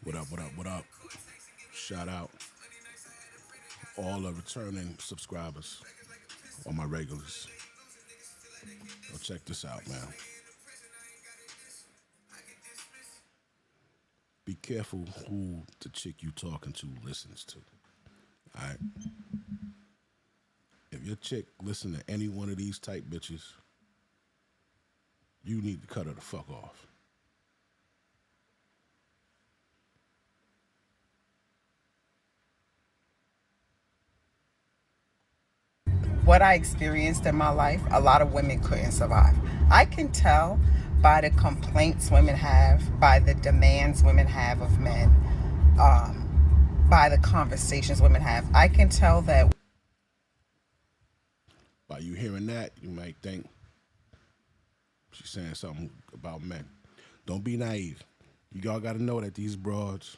What up, what up, what up? Shout out all the returning subscribers, all my regulars. Go check this out, man. Be careful who the chick you talking to listens to. All right? If your chick listen to any one of these type bitches, you need to cut her the fuck off. What I experienced in my life, a lot of women couldn't survive. I can tell by the complaints women have, by the demands women have of men, by the conversations women have. I can tell that. By you hearing that, you might think she's saying something about men. Don't be naive. You all got to know that these broads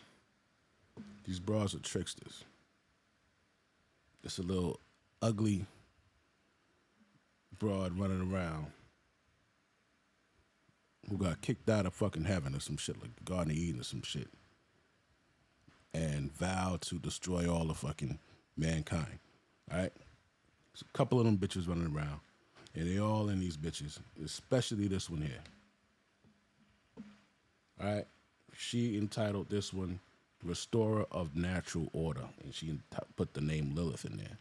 are tricksters. It's a little ugly broad running around who got kicked out of fucking heaven or some shit, like the Garden of Eden or some shit, and vowed to destroy all of fucking mankind. All right? There's a couple of them bitches running around, and they all in these bitches, especially this one here. All right? She entitled this one Restorer of Natural Order, and she put the name Lilith in there.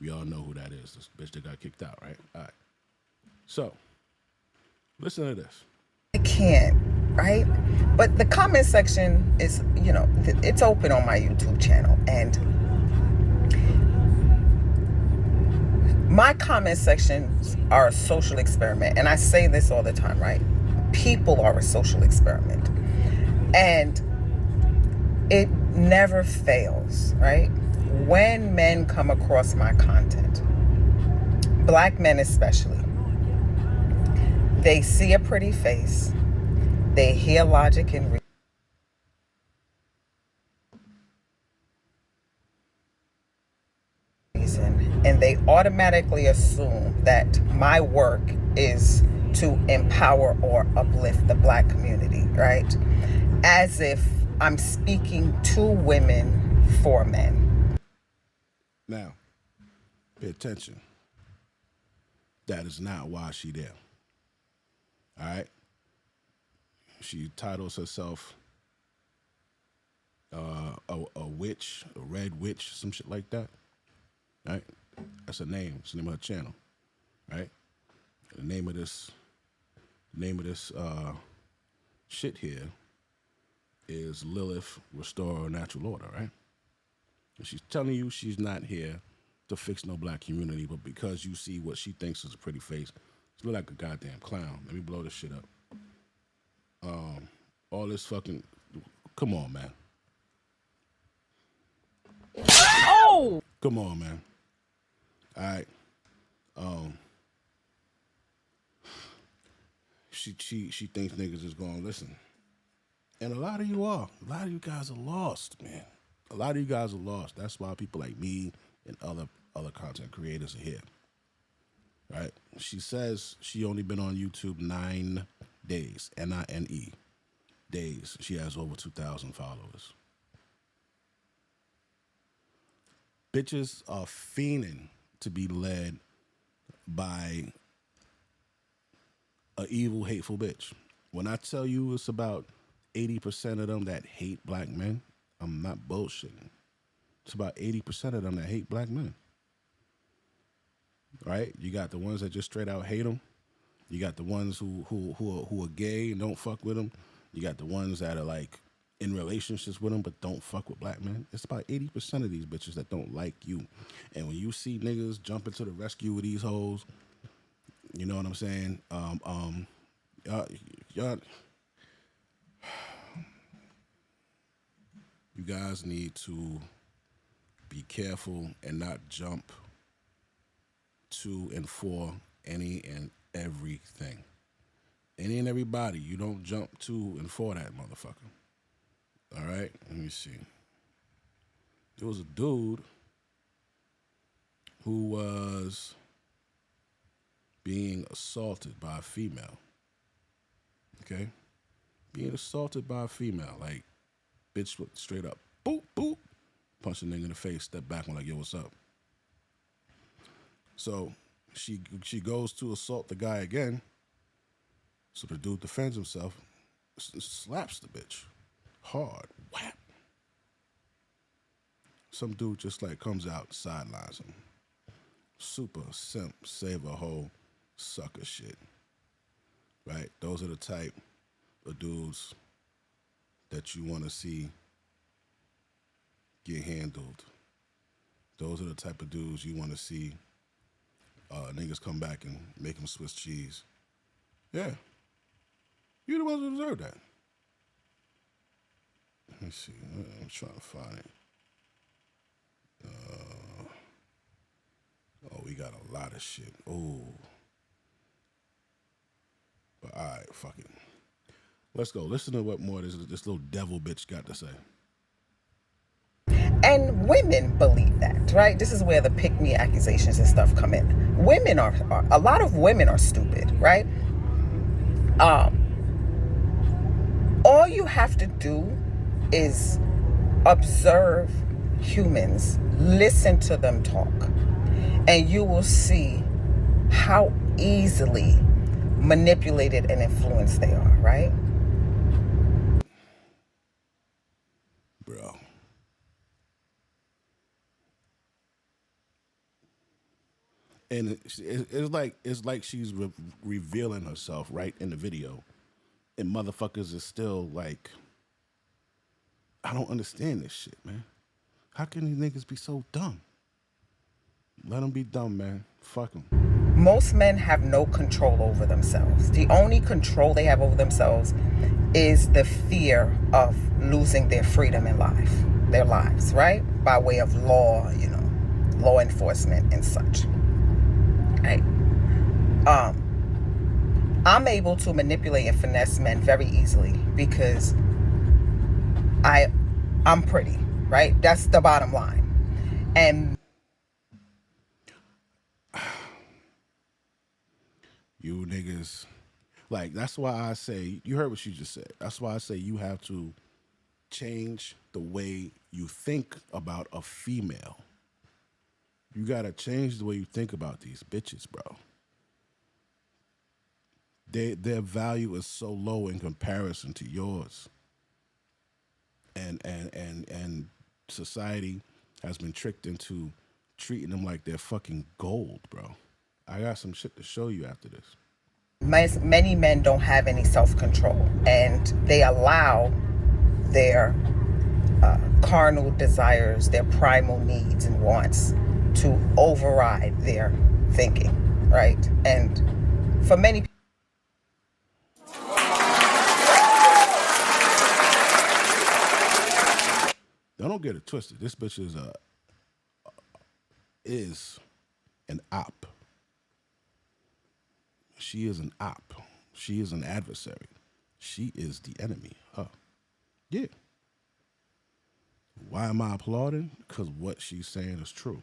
We all know who that is, this bitch that got kicked out, right? All right. So, listen to this. I can't, right? But the comment section is, it's open on my YouTube channel. And my comment sections are a social experiment. And I say this all the time, right? People are a social experiment. And it never fails, right? When men come across my content, black men especially, they see a pretty face, they hear logic and reason, and they automatically assume that my work is to empower or uplift the black community, right? As if I'm speaking to women for men. Now, pay attention. That is not why she there. All right? She titles herself a witch, a red witch, some shit like that. Right? That's her name. It's the name of her channel. Right? The name of this shit here is Lilith, Restorer of Natural Order, right? And she's telling you she's not here to fix no black community, but because you see what she thinks is a pretty face, she look like a goddamn clown. Let me blow this shit up. All this fucking, come on, man. Oh! Come on, man. All right. She thinks niggas is gonna listen. And a lot of you are. A lot of you guys are lost, man. A lot of you guys are lost. That's why people like me and other content creators are here. Right? She says she only been on YouTube 9 days. Nine days. She has over 2,000 followers. Bitches are fiending to be led by a evil, hateful bitch. When I tell you it's about 80% of them that hate black men, I'm not bullshitting. It's about 80% of them that hate black men. Right? You got the ones that just straight out hate them. You got the ones who are gay and don't fuck with them. You got the ones that are like in relationships with them but don't fuck with black men. It's about 80% of these bitches that don't like you. And when you see niggas jumping to the rescue with these hoes, you know what I'm saying? Y'all, you guys need to be careful and not jump to and for any and everything. Any and everybody. You don't jump to and for that motherfucker. All right? Let me see. There was a dude who was being assaulted by a female. Okay? Being assaulted by a female. Like, Bitch would straight up, boop, boop, punch the nigga in the face, step back, and like, yo, what's up? So she goes to assault the guy again. So the dude defends himself, slaps the bitch hard, whap. Some dude just like comes out, sidelines him. Super simp, save a hoe, sucker shit. Right? Those are the type of dudes that you want to see get handled. Those are the type of dudes you want to see niggas come back and make them Swiss cheese. Yeah. You're the ones who deserve that. Let me see. I'm trying to find it. Oh, we got a lot of shit. Oh. But all right, fuck it. Let's go. Listen to what more this little devil bitch got to say. And women believe that, right? This is where the pick me accusations and stuff come in. Women are a lot of women are stupid, right? All you have to do is observe humans, listen to them talk, and you will see how easily manipulated and influenced they are, right? Bro. And it's like she's revealing herself right in the video, and motherfuckers is still like, I don't understand this shit, man. How can these niggas be so dumb? Let them be dumb, man. Fuck them. Most men have no control over themselves. The only control they have over themselves is the fear of losing their freedom in life, their lives, right? By way of law, law enforcement and such. Right? I'm able to manipulate and finesse men very easily because I'm pretty, right? That's the bottom line. And you niggas, like, that's why I say, you heard what she just said. That's why I say you have to change the way you think about a female. You gotta change the way you think about these bitches, bro. Their value is so low in comparison to yours. And society has been tricked into treating them like they're fucking gold, bro. I got some shit to show you after this. many men don't have any self-control, and they allow their carnal desires, their primal needs and wants to override their thinking, right? And for many people, Don't get it twisted. This bitch is an op. She is an op. She is an adversary. She is the enemy. Huh? Yeah. Why am I applauding? Because what she's saying is true.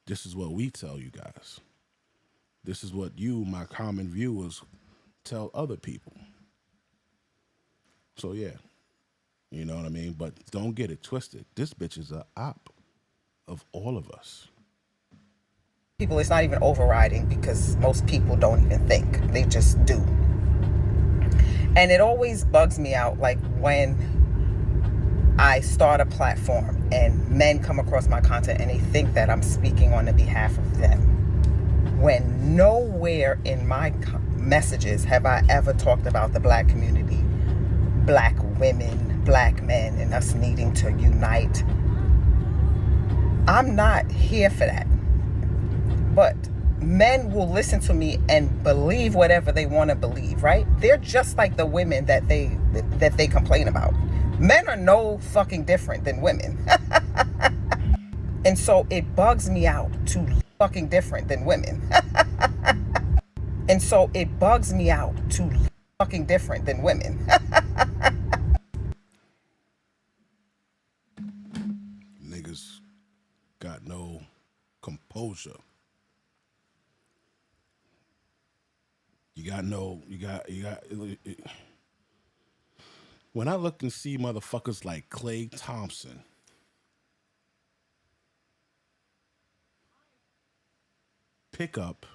This is what we tell you guys. This is what you, my common viewers, tell other people. So yeah, you know what I mean? But don't get it twisted. This bitch is a op of all of us. it's not even overriding because most people don't even think. They just do. And it always bugs me out, like when I start a platform and men come across my content and they think that I'm speaking on the behalf of them, when nowhere in my messages have I ever talked about the black community, black women, black men, and us needing to unite. I'm not here for that. But men will listen to me and believe whatever they want to believe, right? They're just like the women that they complain about. Men are no fucking different than women. And so it bugs me out to fucking different than women. And so it bugs me out to fucking different than women. Niggas got no composure. When I look and see motherfuckers like Clay Thompson pick up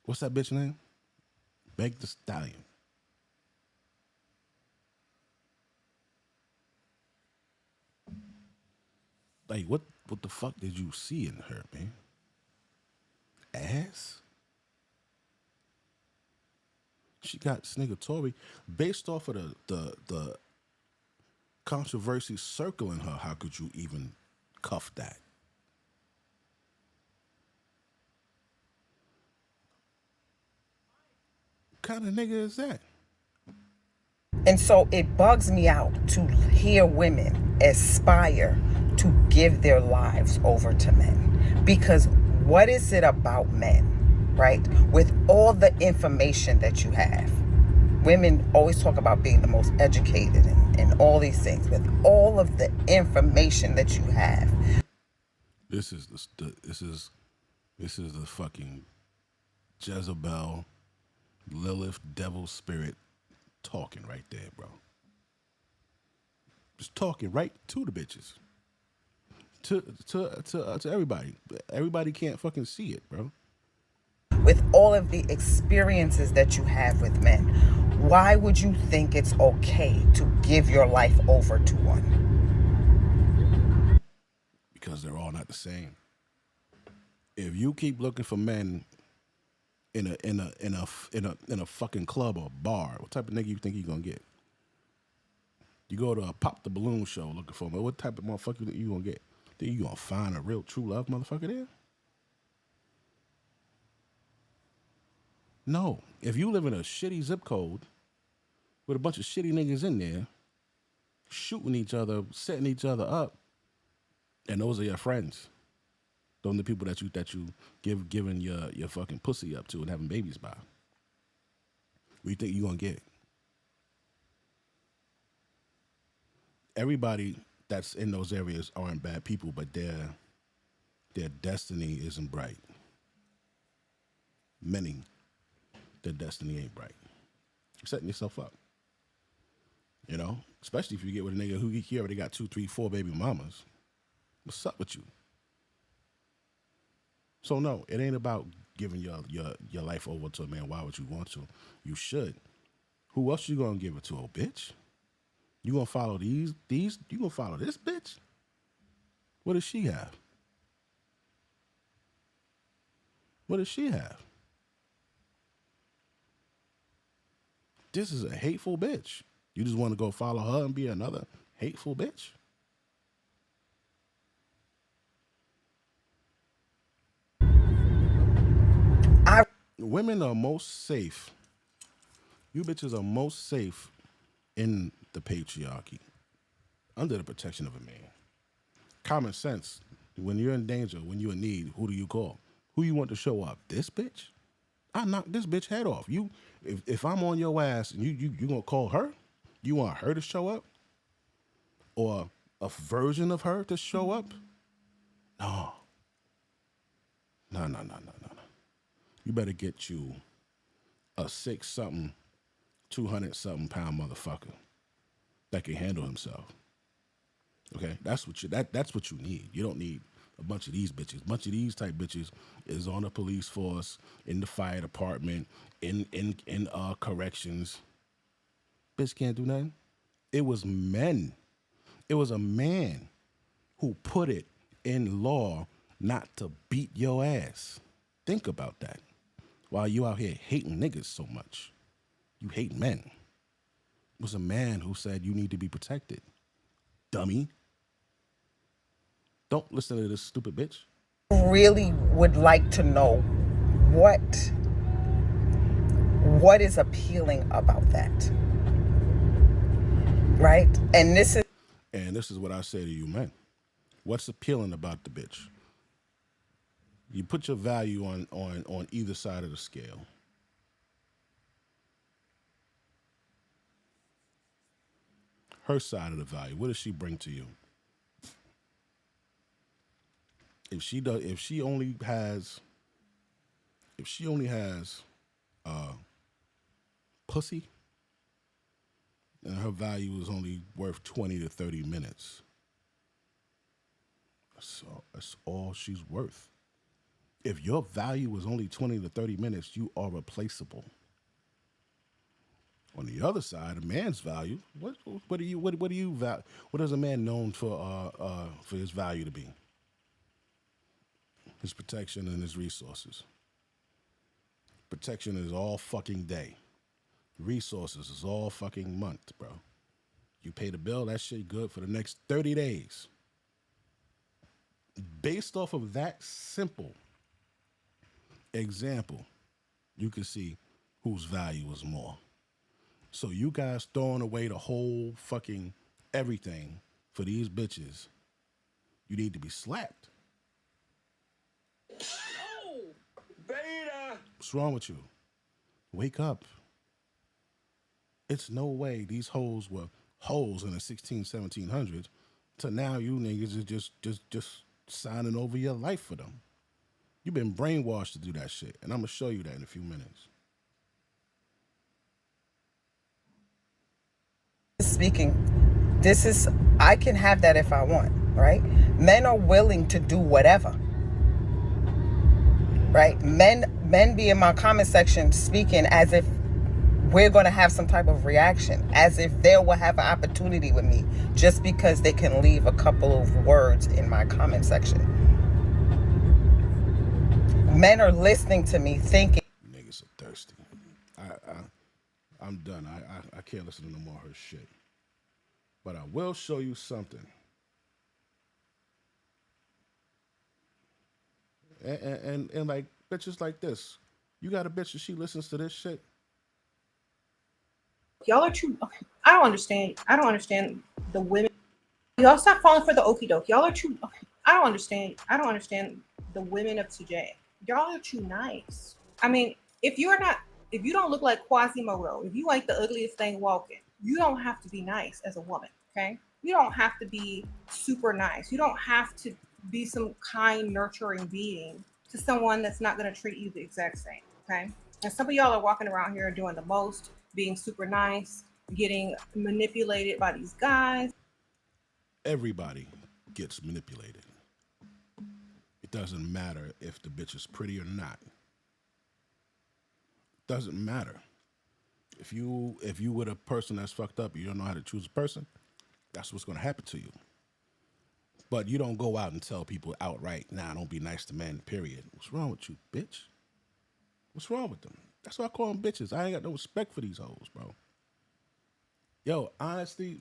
what's that bitch name? Meg the Stallion. Like what the fuck did you see in her, man? Ass? She got this nigga Tory based off of the controversy circling her. How could you even cuff that? What kind of nigga is that? And so it bugs me out to hear women aspire to give their lives over to men. Because what is it about men, right? With all the information that you have, women always talk about being the most educated and all these things. With all of the information that you have, This is this is the fucking Jezebel, Lilith, devil spirit talking right there, bro. Just talking right to the bitches, to everybody. Everybody can't fucking see it, bro. with all of the experiences that you have with men, why would you think it's okay to give your life over to one? Because they're all not the same. If you keep looking for men in a fucking club or bar, what type of nigga you think you gonna get? You go to a pop the balloon show looking for me. What type of motherfucker you think you gonna get? Think you gonna find a real true love motherfucker there? No. If you live in a shitty zip code with a bunch of shitty niggas in there, shooting each other, setting each other up, and those are your friends. Those are the people that you giving your fucking pussy up to and having babies by. What do you think you gonna get? Everybody that's in those areas aren't bad people, but their destiny isn't bright. Many, their destiny ain't bright. You're setting yourself up. You know, especially if you get with a nigga who he already got 2, 3, 4 baby mamas. What's up with you? So no, it ain't about giving your life over to a man. Why would you want to? You should. Who else you gonna give it to, old bitch? You gonna follow these? You gonna follow this bitch? What does she have? What does she have? This is a hateful bitch. You just want to go follow her and be another hateful bitch? I Women are most safe. You bitches are most safe in the patriarchy, under the protection of a man. Common sense. When you're in danger, when you're in need, who do you call? Who you want to show up? This bitch? I knock this bitch head off. You, if I'm on your ass and you gonna call her? You want her to show up, or a version of her to show up? No, no. You better get you a 6 something, 200 something pound motherfucker that can handle himself. Okay, that's what you need. You don't need a bunch of these bitches. A bunch of these type bitches is on the police force, in the fire department, in corrections. Bitch can't do nothing. It was men. It was a man who put it in law not to beat your ass. Think about that. While you out here hating niggas so much, you hate men. It was a man who said you need to be protected. Dummy. Don't listen to this stupid bitch. really would like to know what what is appealing about that, right? And this is what I say to you, men. What's appealing about the bitch? You put your value on either side of the scale. Her side of the value. What does she bring to you? If she If she only has pussy, then her value is only worth 20 to 30 minutes. So that's all she's worth. If your value is only 20 to 30 minutes, you are replaceable. On the other side, a man's value. What do you value? What is a man known for his value to be? His protection and his resources. Protection is all fucking day. Resources is all fucking month, bro. You pay the bill, that shit good for the next 30 days. Based off of that simple example, you can see whose value is more. So you guys throwing away the whole fucking everything for these bitches, you need to be slapped. Oh, beta. What's wrong with you? Wake up. It's no way these hoes were hoes in the 1700s to now you niggas are just signing over your life for them. You've been brainwashed to do that shit, and I'm gonna show you that in a few minutes. Speaking, this is, I can have that if I want, right? Men are willing to do whatever, right? Men be in my comment section speaking as if we're going to have some type of reaction, as if they will have an opportunity with me just because they can leave a couple of words in my comment section. Men are listening to me thinking. Niggas are thirsty. I'm done. I can't listen to no more of her shit. But I will show you something. And like bitches like this. You got a bitch that she listens to this shit. Y'all are too. I don't understand. I don't understand the women. Y'all stop falling for the okie doke. Y'all are too. I don't understand. I don't understand the women of today. Y'all are too nice. I mean, if you don't look like Quasimodo, if you like the ugliest thing walking, you don't have to be nice as a woman. Okay, you don't have to be super nice. You don't have to be some kind, nurturing being to someone that's not going to treat you the exact same. Okay, and some of y'all are walking around here doing the most, being super nice, getting manipulated by these guys. Everybody gets manipulated. It doesn't matter if the bitch is pretty or not. Doesn't matter. If you with a person that's fucked up, you don't know how to choose a person, that's what's gonna happen to you. But you don't go out and tell people outright, nah, don't be nice to men, period. What's wrong with you, bitch? What's wrong with them? That's why I call them bitches. I ain't got no respect for these hoes, bro. Yo, honestly,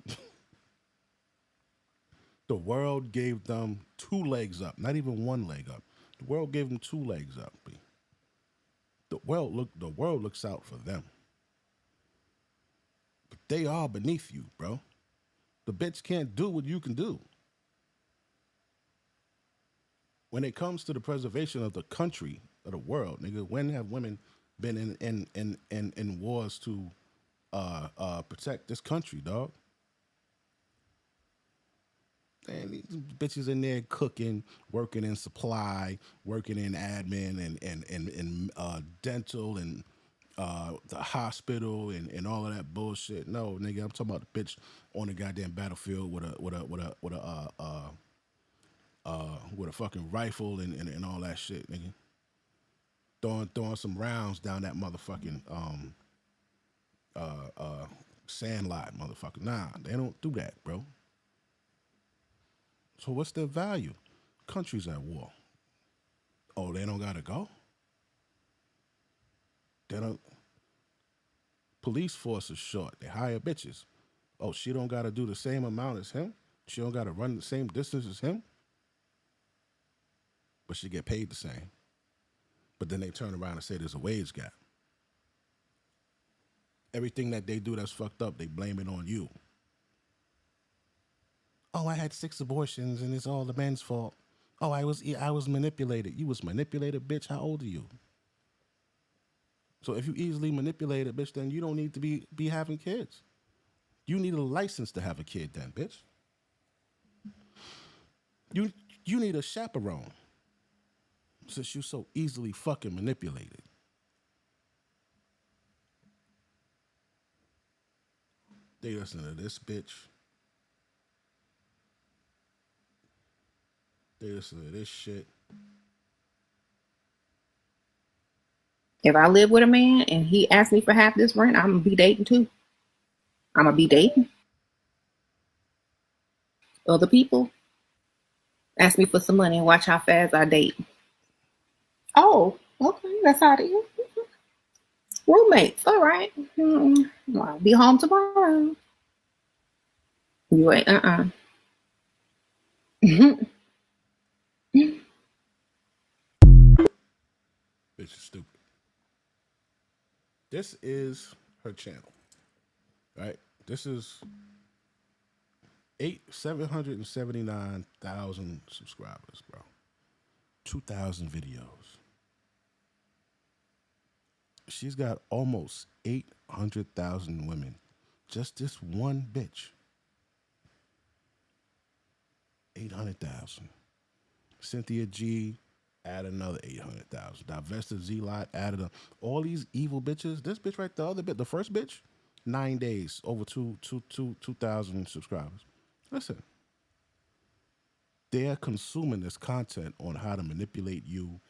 the world gave them 2 legs up, not even 1 leg up. The world gave them 2 legs up. The world looks out for them. But they are beneath you, bro. The bitch can't do what you can do. When it comes to the preservation of the country, of the world, nigga, when have women been in wars to protect this country, dog? And these bitches in there cooking, working in supply, working in admin and dental and the hospital and all of that bullshit. No, nigga, I'm talking about the bitch on the goddamn battlefield with a fucking rifle and all that shit, nigga. Throwing some rounds down that motherfucking sandlot, motherfucker. Nah, they don't do that, bro. So what's their value? Countries at war. Oh, they don't gotta go? They don't. Police force is short. They hire bitches. Oh, she don't gotta do the same amount as him? She don't gotta run the same distance as him? But she get paid the same. But then they turn around and say there's a wage gap. Everything that they do that's fucked up, they blame it on you. Oh, I had 6 abortions and it's all the men's fault. Oh, I was manipulated. You was manipulated, bitch. How old are you? So if you easily manipulated, bitch, then you don't need to be having kids. You need a license to have a kid then, bitch. You need a chaperone since you so easily fucking manipulated. They listen to this bitch. They listen to this shit. If I live with a man and he asks me for half this rent, I'm gonna be dating too. I'm gonna be dating. Other people ask me for some money and watch how fast I date. Oh, okay, that's how it is. Roommates, all right. Well, I'll be home tomorrow. You ain't, Bitch is stupid. This is her channel, right? This is 779,000 subscribers, bro. 2,000 videos. She's got almost 800,000 women. Just this one bitch. 800,000. Cynthia G added another 800,000. Divested Z-Lot added all these evil bitches. This bitch right, the other bit, the first bitch, 9 days, over 2,000 subscribers. Listen, they're consuming this content on how to manipulate you,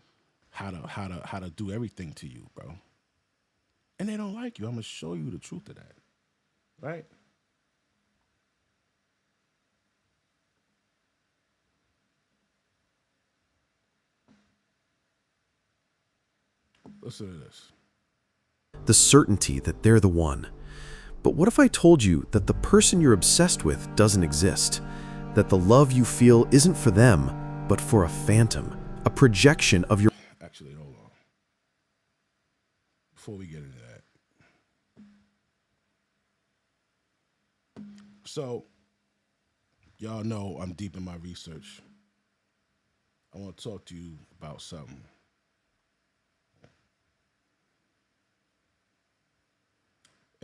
how to do everything to you, bro. And they don't like you. I'm gonna show you the truth of that, right? Listen to this. The certainty that they're the one. But what if I told you that the person you're obsessed with doesn't exist? That the love you feel isn't for them, but for a phantom, a projection of your... Actually, hold on. Before we get into that. So, y'all know I'm deep in my research. I want to talk to you about something.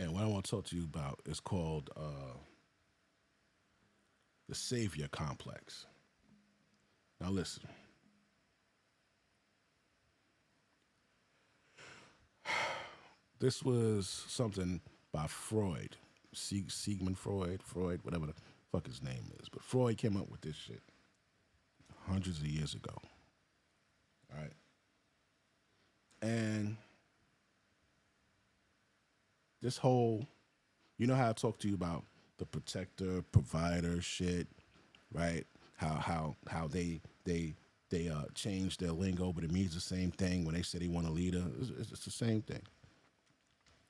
And what I want to talk to you about is called the Savior Complex. Now listen. This was something by Freud. Sigmund Freud, whatever the fuck his name is. But Freud came up with this shit hundreds of years ago. All right. And this whole, you know how I talk to you about the protector, provider shit, right? How they change their lingo, but it means the same thing when they say they want a leader. It's the same thing.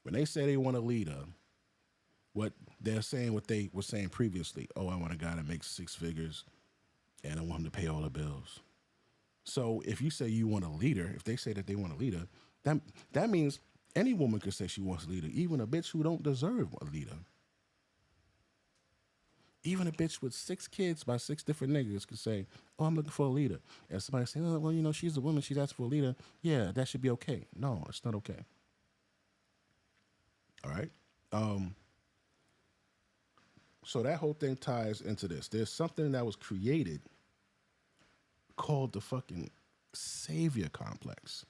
When they say they want a leader, what they're saying, what they were saying previously. Oh, I want a guy that makes 6 figures, and I want him to pay all the bills. So if you say you want a leader, if they say that they want a leader, that means any woman could say she wants a leader, even a bitch who don't deserve a leader. Even a bitch with 6 kids by 6 different niggas could say, oh, I'm looking for a leader. And somebody say, oh, well, you know, she's a woman, she's asked for a leader. Yeah, that should be okay. No, it's not okay. All right? So that whole thing ties into this. There's something that was created called the fucking Savior Complex.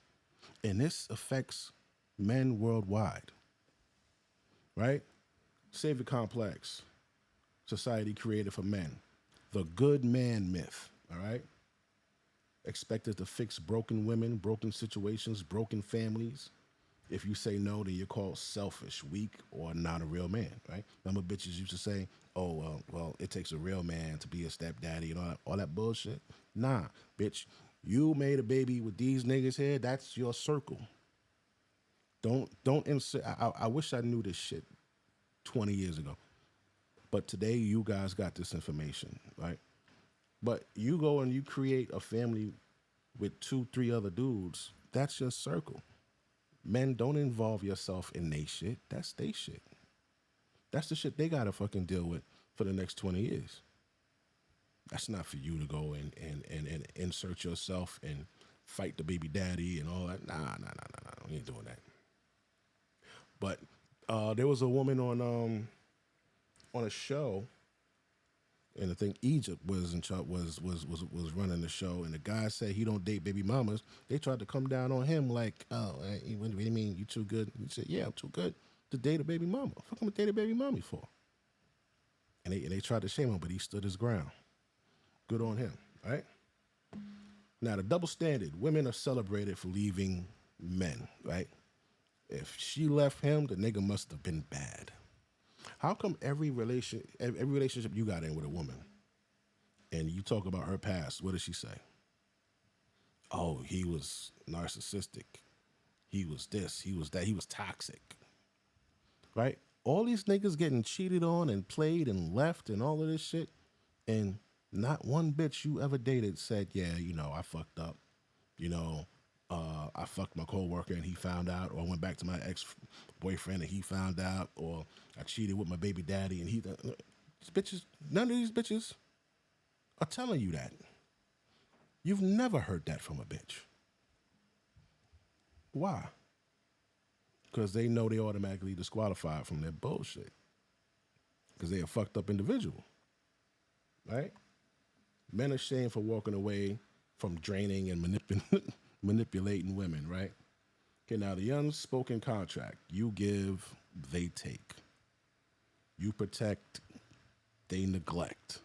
And this affects men worldwide. Right? Savior Complex. Society created for men. The good man myth. All right? Expected to fix broken women, broken situations, broken families. If you say no, then you're called selfish, weak, or not a real man, right? Remember bitches used to say, oh, well, it takes a real man to be a stepdaddy and all that bullshit. Nah, bitch, you made a baby with these niggas here, that's your circle. Don't insert, I wish I knew this shit 20 years ago. But today you guys got this information, right? But you go and you create a family with 2-3 other dudes, that's your circle. Men, don't involve yourself in they shit. That's they shit. That's the shit they gotta fucking deal with for the next 20 years. That's not for you to go and insert yourself and fight the baby daddy and all that. Nah. We ain't doing that. But there was a woman on a show, and I think Egypt was in charge, was running the show, and the guy said he don't date baby mamas. They tried to come down on him like, oh, what do you mean you too good? He said, yeah, I'm too good to date a baby mama. Fuck, I'm gonna date a baby mommy for? And they tried to shame him, but he stood his ground. Good on him, right? Now, the double standard, women are celebrated for leaving men, right? If she left him, the nigga must have been bad. How come every relationship you got in with a woman and you talk about her past, what does she say? Oh, he was narcissistic. He was this, he was that, he was toxic. Right? All these niggas getting cheated on and played and left and all of this shit. And not one bitch you ever dated said, yeah, you know, I fucked up. You know, I fucked my coworker and he found out, or I went back to my ex-boyfriend and he found out, or I cheated with my baby daddy and he... These bitches, none of these bitches are telling you that. You've never heard that from a bitch. Why? Because they know they automatically disqualified from their bullshit. Because they're a fucked up individual. Right? Men are shamed for walking away from draining and manipulating women, right? Okay, now the unspoken contract. You give, they take. You protect, they neglect.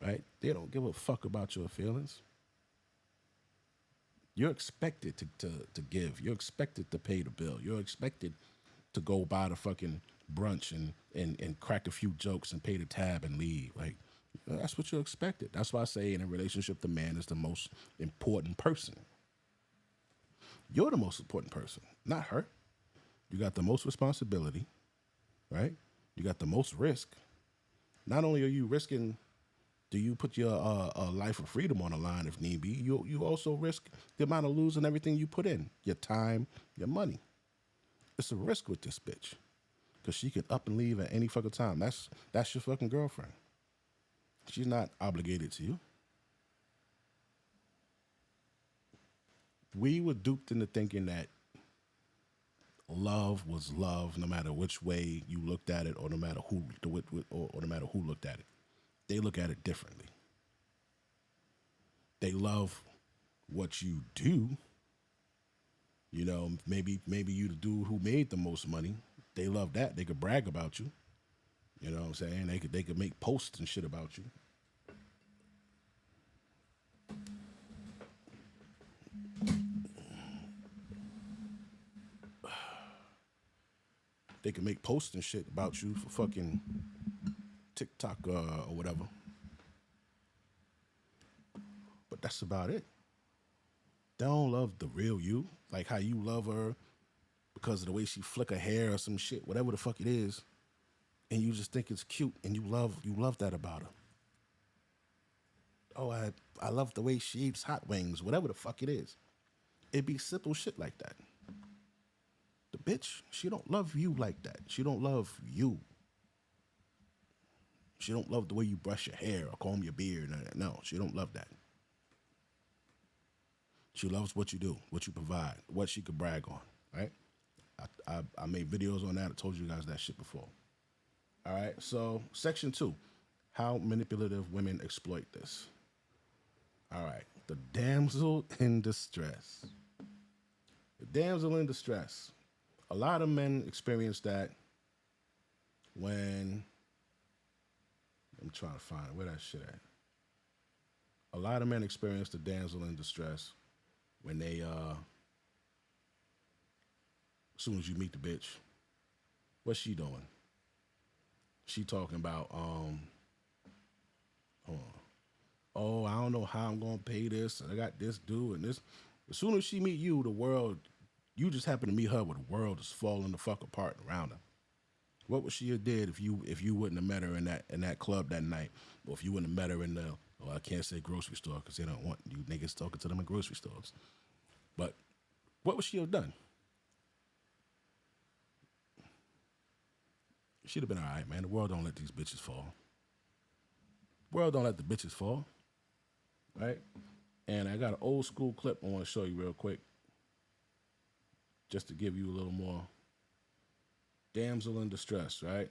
Right? They don't give a fuck about your feelings. You're expected to give. You're expected to pay the bill. You're expected to go buy the fucking brunch and crack a few jokes and pay the tab and leave. Like, that's what you're expected. That's why I say in a relationship, the man is the most important person. You're the most important person, not her. You got the most responsibility, right? You got the most risk. Not only are you risking, do you put your life of freedom on the line if need be, you also risk the amount of losing everything you put in, your time, your money. It's a risk with this bitch because she could up and leave at any fucking time. That's your fucking girlfriend. She's not obligated to you. We were duped into thinking that love was love no matter which way you looked at it or no matter who or no matter who looked at it. They look at it differently. They love what you do. You know, maybe you the dude who made the most money. They love that. They could brag about you. You know what I'm saying? They could make posts and shit about you. They can make posts and shit about you for fucking TikTok or whatever. But that's about it. They don't love the real you, like how you love her because of the way she flick her hair or some shit, whatever the fuck it is, and you just think it's cute and you love that about her. Oh, I love the way she eats hot wings, whatever the fuck it is. It'd be simple shit like that. The bitch, she don't love you like that. She don't love you. She don't love the way you brush your hair or comb your beard. No, she don't love that. She loves what you do, what you provide, what she could brag on, right? I made videos on that. I told you guys that shit before. All right, so section 2, how manipulative women exploit this. All right, the damsel in distress. The damsel in distress. A lot of men experience that when, I'm trying to find where that shit at. A lot of men experience the damsel in distress when they, as soon as you meet the bitch, what's she doing? She talking about, hold on. Oh, I don't know how I'm gonna pay this. I got this due and this. As soon as she meet you, the world, you just happen to meet her, where the world is falling the fuck apart around her. What would she have did if you wouldn't have met her in that club that night, or if you wouldn't have met her in the, oh, I can't say grocery store because they don't want you niggas talking to them in grocery stores. But what would she have done? She'd have been all right, man. The world don't let these bitches fall. The world don't let the bitches fall, right? And I got an old school clip I want to show you real quick, just to give you a little more damsel in distress, right?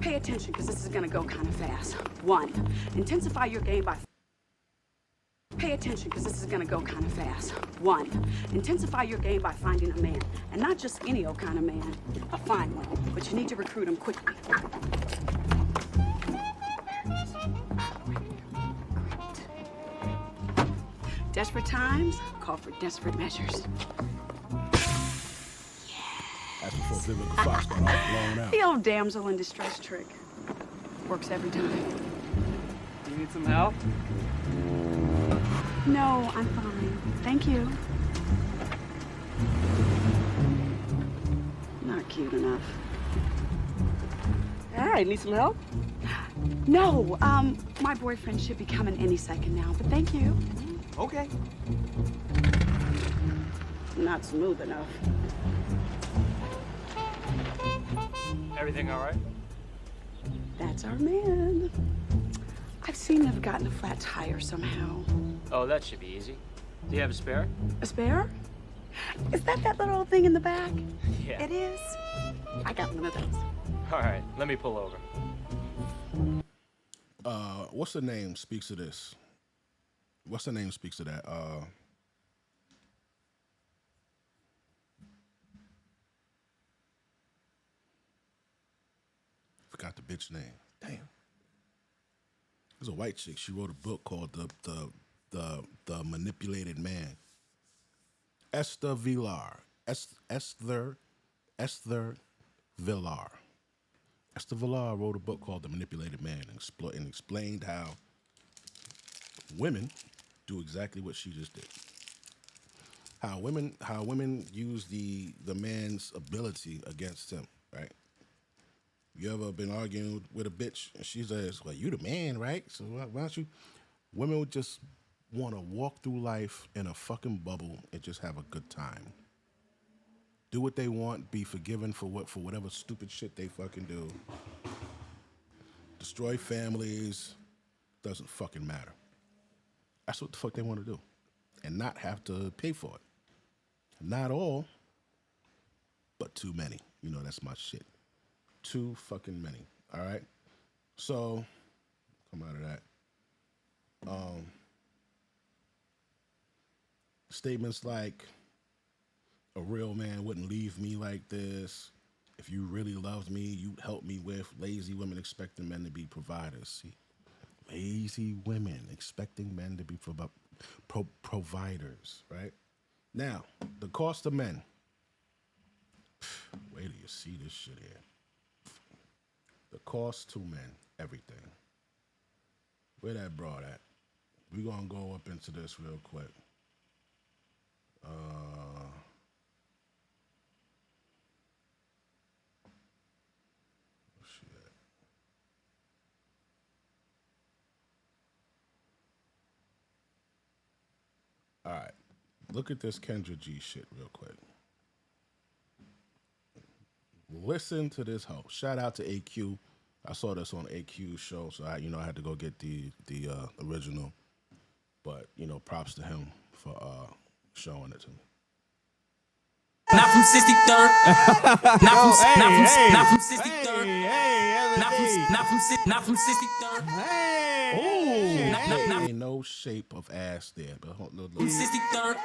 Pay attention, because this is going to go kind of fast. 1, intensify your game by Pay attention, because this is gonna go kind of fast. 1, intensify your game by finding a man. And not just any old kind of man, a fine one. But you need to recruit him quickly. Desperate times call for desperate measures. That's before Vivica Fox got all blown out. The old damsel in distress trick. Works every time. You need some help? No, I'm fine. Thank you. Not cute enough. Hey, need some help? No, my boyfriend should be coming any second now, but thank you. Okay. Not smooth enough. Everything all right? That's our man. I've seen him have gotten a flat tire somehow. Oh, that should be easy. Do you have a spare? A spare? Is that little thing in the back? Yeah. It is? I got one of those. All right, let me pull over. What's the name speaks to this? What's the name speaks to that? Forgot the bitch name. Damn. There's a white chick. She wrote a book called The Manipulated Man. Esther Villar. Esther Villar. Esther Villar wrote a book called The Manipulated Man and explained how women do exactly what she just did. How women use the man's ability against him, right? You ever been arguing with a bitch and she says, well, you the man, right? So why don't you? Women would just want to walk through life in a fucking bubble and just have a good time. Do what they want, be forgiven for whatever stupid shit they fucking do. Destroy families, doesn't fucking matter. That's what the fuck they want to do. And not have to pay for it. Not all, but too many. You know, that's my shit. Too fucking many. All right? So, come out of that. Statements like, a real man wouldn't leave me like this. If you really loved me, you'd help me with. Lazy women expecting men to be providers. See? Lazy women expecting men to be providers, right? Now, the cost of men. Wait till you see this shit here. The cost to men, everything. Where that brought at? We're going to go up into this real quick. Shit. All right. Look at this Kendra G shit real quick. Listen to this hoe. Shout out to AQ. I saw this on AQ's show, so I had to go get the original. But props to him for showing it to me. Not from 63rd. Not from 63rd. Not from 63rd. Ain't no shape of ass there, but look. 63rd.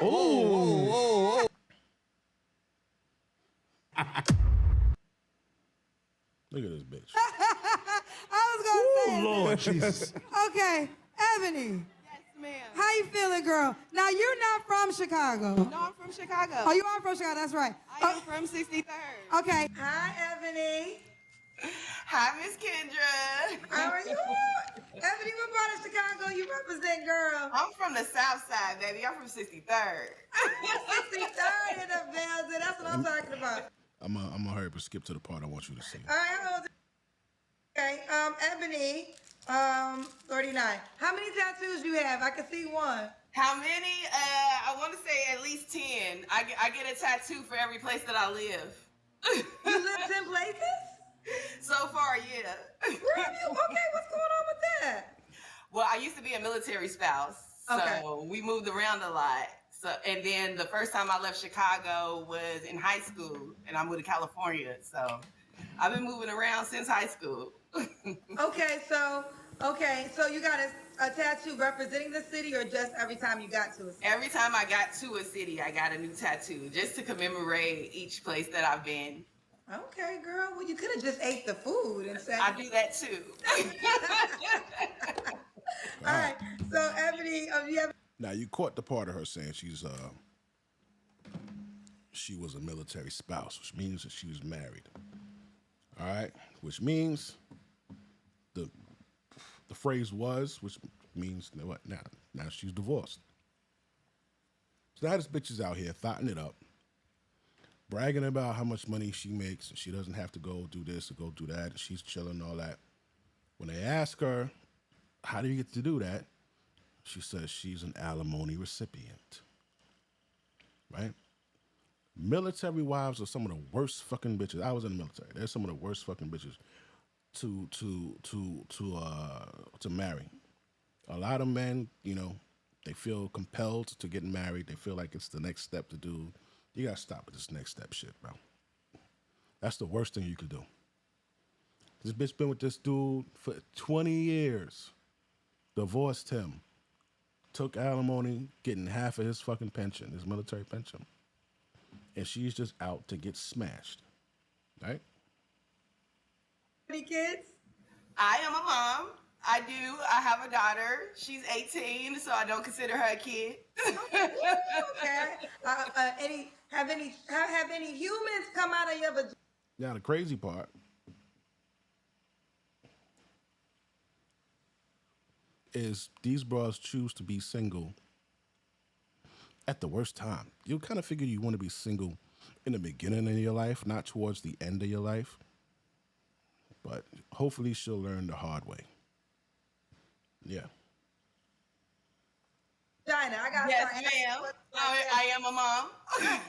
Look at this bitch. I was gonna say. Lord Jesus. Okay, Ebony. Yes, ma'am. How you feeling, girl? Now you're not from Chicago. No, I'm from Chicago. Oh, you are from Chicago. That's right. I am from 63rd. Okay. Hi, Ebony. Hi, Miss Kendra. How are you? Ebony, what part of Chicago you represent, girl? I'm from the South Side, baby. I'm from 63rd. 63rd in the building. That's what I'm talking about. I'm gonna hurry up and skip to the part I want you to see. All right, hold on. Okay, Ebony, 39. How many tattoos do you have? I can see one. How many? I want to say at least 10. I get a tattoo for every place that I live. You live 10 places? So far, yeah. Where have you? Okay, what's going on with that? Well, I used to be a military spouse, so we moved around a lot. So, and then the first time I left Chicago was in high school, and I moved to California. So I've been moving around since high school. Okay, so you got a a tattoo representing the city, or just every time you got to a city? Every time I got to a city, I got a new tattoo just to commemorate each place that I've been. Okay, girl. Well, you could have just ate the food and said. I do that too. All right. So, Ebony, you have. Now you caught the part of her saying she was a military spouse, which means that she was married. All right, which means the phrase was, which means what? Now she's divorced. So now this bitch is out here thotting it up, bragging about how much money she makes, and she doesn't have to go do this or go do that, and she's chilling and all that. When they ask her, how do you get to do that? She says she's an alimony recipient. Right? Military wives are some of the worst fucking bitches. I was in the military. They're some of the worst fucking bitches to marry. A lot of men, you know, they feel compelled to get married. They feel like it's the next step to do. You gotta stop with this next step shit, bro. That's the worst thing you could do. This bitch been with this dude for 20 years. Divorced him. Took alimony, getting half of his fucking pension, his military pension. And she's just out to get smashed. Right? Any kids? I am a mom. I do. I have a daughter. She's 18, so I don't consider her a kid. Okay. Have any humans come out of your vagina? Now the crazy part is these bras choose to be single at the worst time. You kind of figure you want to be single in the beginning of your life, not towards the end of your life. But hopefully she'll learn the hard way. Yeah. Vagina. I got. Yes, ma'am. I am a mom.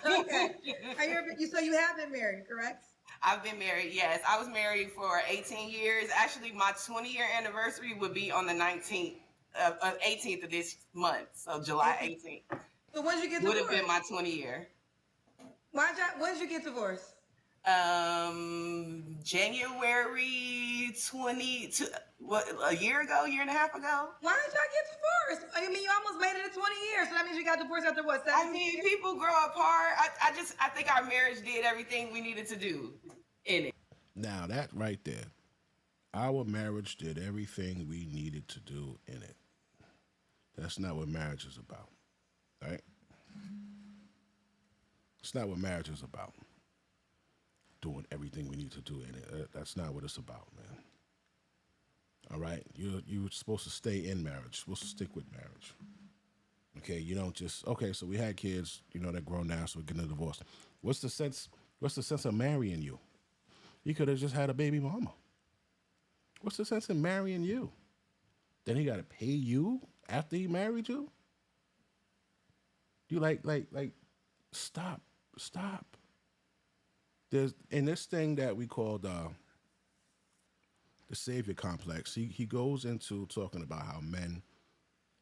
Okay. So you have been married, correct? I've been married, yes. I was married for 18 years. Actually, my 20-year anniversary would be on the 18th of this month. So July 18th. So when did you get Would divorced? have been my 20-year. When did you get divorced? January 22, what, a year ago, year and a half ago? Why did y'all get divorced? I mean, you almost made it to 20 years, so that means you got divorced after what, 17 I mean, years? people grow apart. I think our marriage did everything we needed to do in it. Now that right there, our marriage did everything we needed to do in it. That's not what marriage is about, right? It's not what marriage is about. Doing everything we need to do in it. That's not what it's about, man. All right? You're supposed to stay in marriage. You're supposed to stick with marriage. Okay? You don't just, okay, so we had kids, you know, they're grown now, so we're getting a divorce. What's the sense of marrying you? You could have just had a baby mama. What's the sense of marrying you? Then he got to pay you after he married you? You like, stop. There's in this thing that we call the savior complex. He goes into talking about how men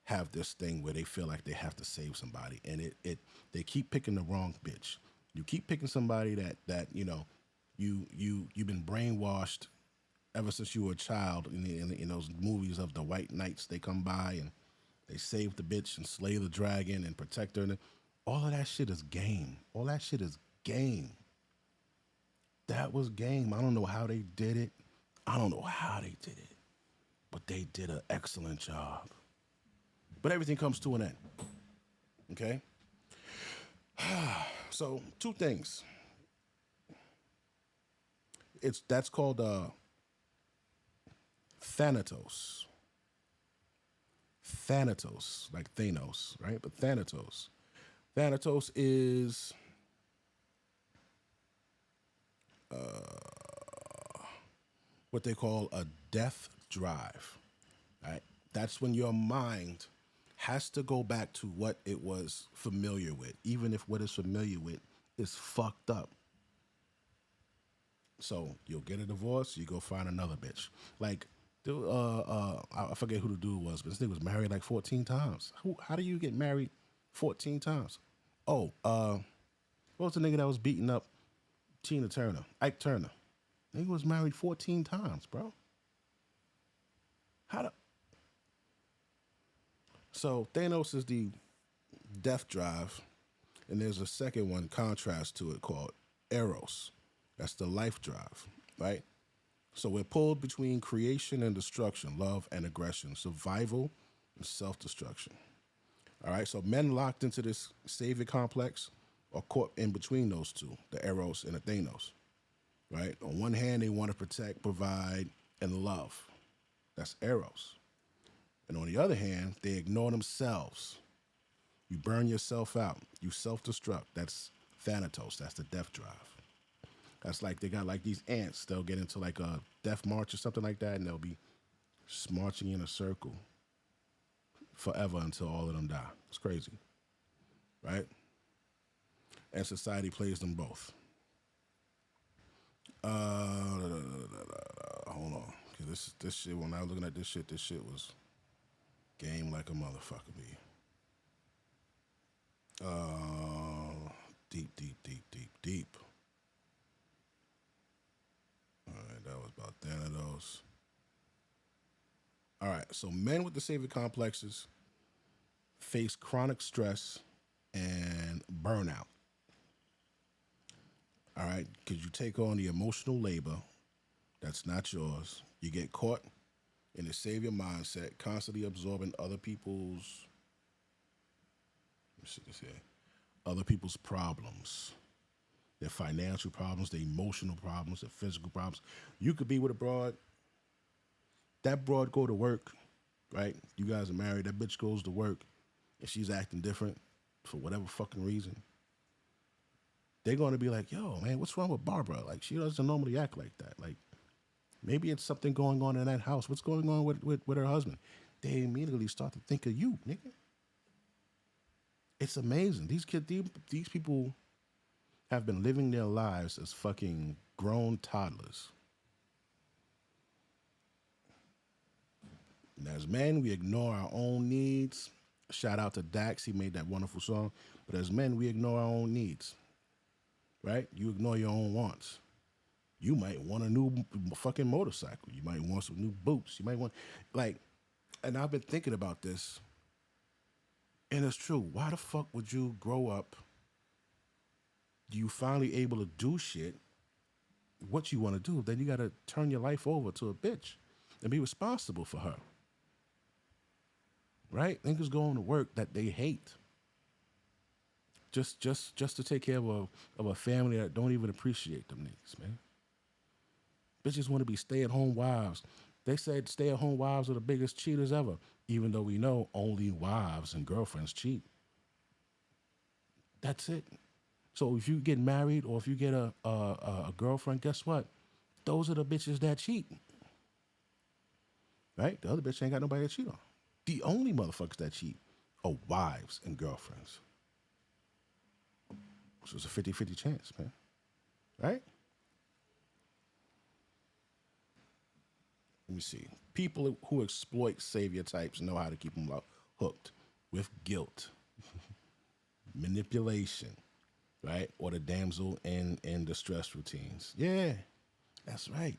have this thing where they feel like they have to save somebody, and they keep picking the wrong bitch. You keep picking somebody that you know you've been brainwashed ever since you were a child. In those movies of the white knights, they come by and they save the bitch and slay the dragon and protect her. And all of that shit is game. All that shit is game. That was game. I don't know how they did it. But they did an excellent job. But everything comes to an end. Okay? So, two things. That's called Thanatos. Thanatos, like Thanos, right? But Thanatos. Thanatos is what they call a death drive, right? That's when your mind has to go back to what it was familiar with, even if what it's familiar with is fucked up. So you'll get a divorce, you go find another bitch. Like, dude, I forget who the dude was, but this nigga was married like 14 times. How do you get married 14 times? Oh, what was the nigga that was beating up Tina Turner? Ike Turner. Nigga was married 14 times, bro. So Thanos is the death drive, and there's a second one contrast to it called Eros. That's the life drive, right? So we're pulled between creation and destruction, love and aggression, survival and self-destruction. All right, so men locked into this savior complex are caught in between those two, the Eros and the Thanos, right? On one hand, they want to protect, provide, and love. That's Eros. And on the other hand, they ignore themselves. You burn yourself out. You self-destruct. That's Thanatos. That's the death drive. That's like they got like these ants. They'll get into like a death march or something like that, and they'll be just marching in a circle forever until all of them die. It's crazy, right? And society plays them both. Hold on. This shit, when I was looking at this shit was game like a motherfucker, B. Deep. All right, that was about Thanatos. All right, so men with the savior complexes face chronic stress and burnout. All right, because you take on the emotional labor that's not yours. You get caught in the savior mindset, constantly absorbing other people's, let me see this here, other people's problems, their financial problems, their emotional problems, their physical problems. You could be with a broad, that broad go to work, right? You guys are married, that bitch goes to work, and she's acting different for whatever fucking reason. They're going to be like, yo, man, what's wrong with Barbara? Like, she doesn't normally act like that. Like, maybe it's something going on in that house. What's going on with her husband? They immediately start to think of you, nigga. It's amazing. These people have been living their lives as fucking grown toddlers. And as men, we ignore our own needs. Shout out to Dax. He made that wonderful song. But as men, we ignore our own needs. Right? You ignore your own wants. You might want a new fucking motorcycle. You might want some new boots. You might want, like, and I've been thinking about this, and it's true. Why the fuck would you grow up? You finally able to do shit, what you want to do, then you got to turn your life over to a bitch and be responsible for her. Right? Niggas going to work that they hate. Just to take care of a family that don't even appreciate them niggas, man. Bitches want to be stay-at-home wives. They said stay-at-home wives are the biggest cheaters ever, even though we know only wives and girlfriends cheat. That's it. So if you get married or if you get a girlfriend, guess what? Those are the bitches that cheat. Right? The other bitch ain't got nobody to cheat on. The only motherfuckers that cheat are wives and girlfriends. So it's a 50-50 chance, man. Right? Let me see. People who exploit savior types know how to keep them hooked with guilt, manipulation, right? Or the damsel in distress routines. Yeah, that's right.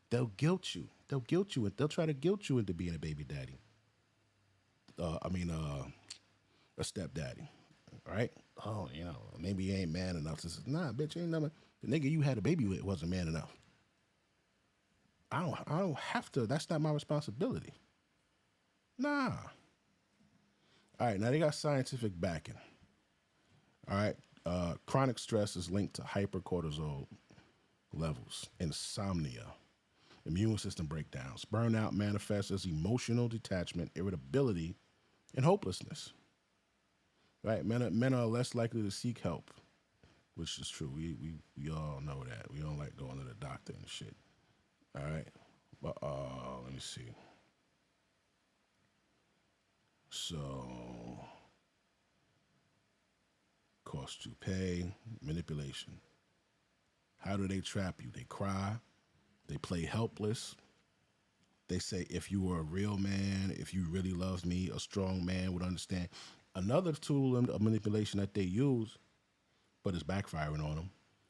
They'll guilt you. They'll guilt you. They'll try to guilt you into being a baby daddy. A stepdaddy, right? Oh, maybe he ain't man enough to say, nah, bitch, ain't nothing. The nigga you had a baby with wasn't man enough. I don't have to. That's not my responsibility. Nah. All right, now they got scientific backing. All right, chronic stress is linked to hypercortisol levels, insomnia, immune system breakdowns. Burnout manifests as emotional detachment, irritability, and hopelessness. Right, men are less likely to seek help, which is true. We all know that. We don't like going to the doctor and shit. All right, but let me see. So, cost to pay, manipulation. How do they trap you? They cry, they play helpless. They say, if you were a real man, if you really loved me, a strong man would understand. Another tool of manipulation that they use, but it's backfiring on them,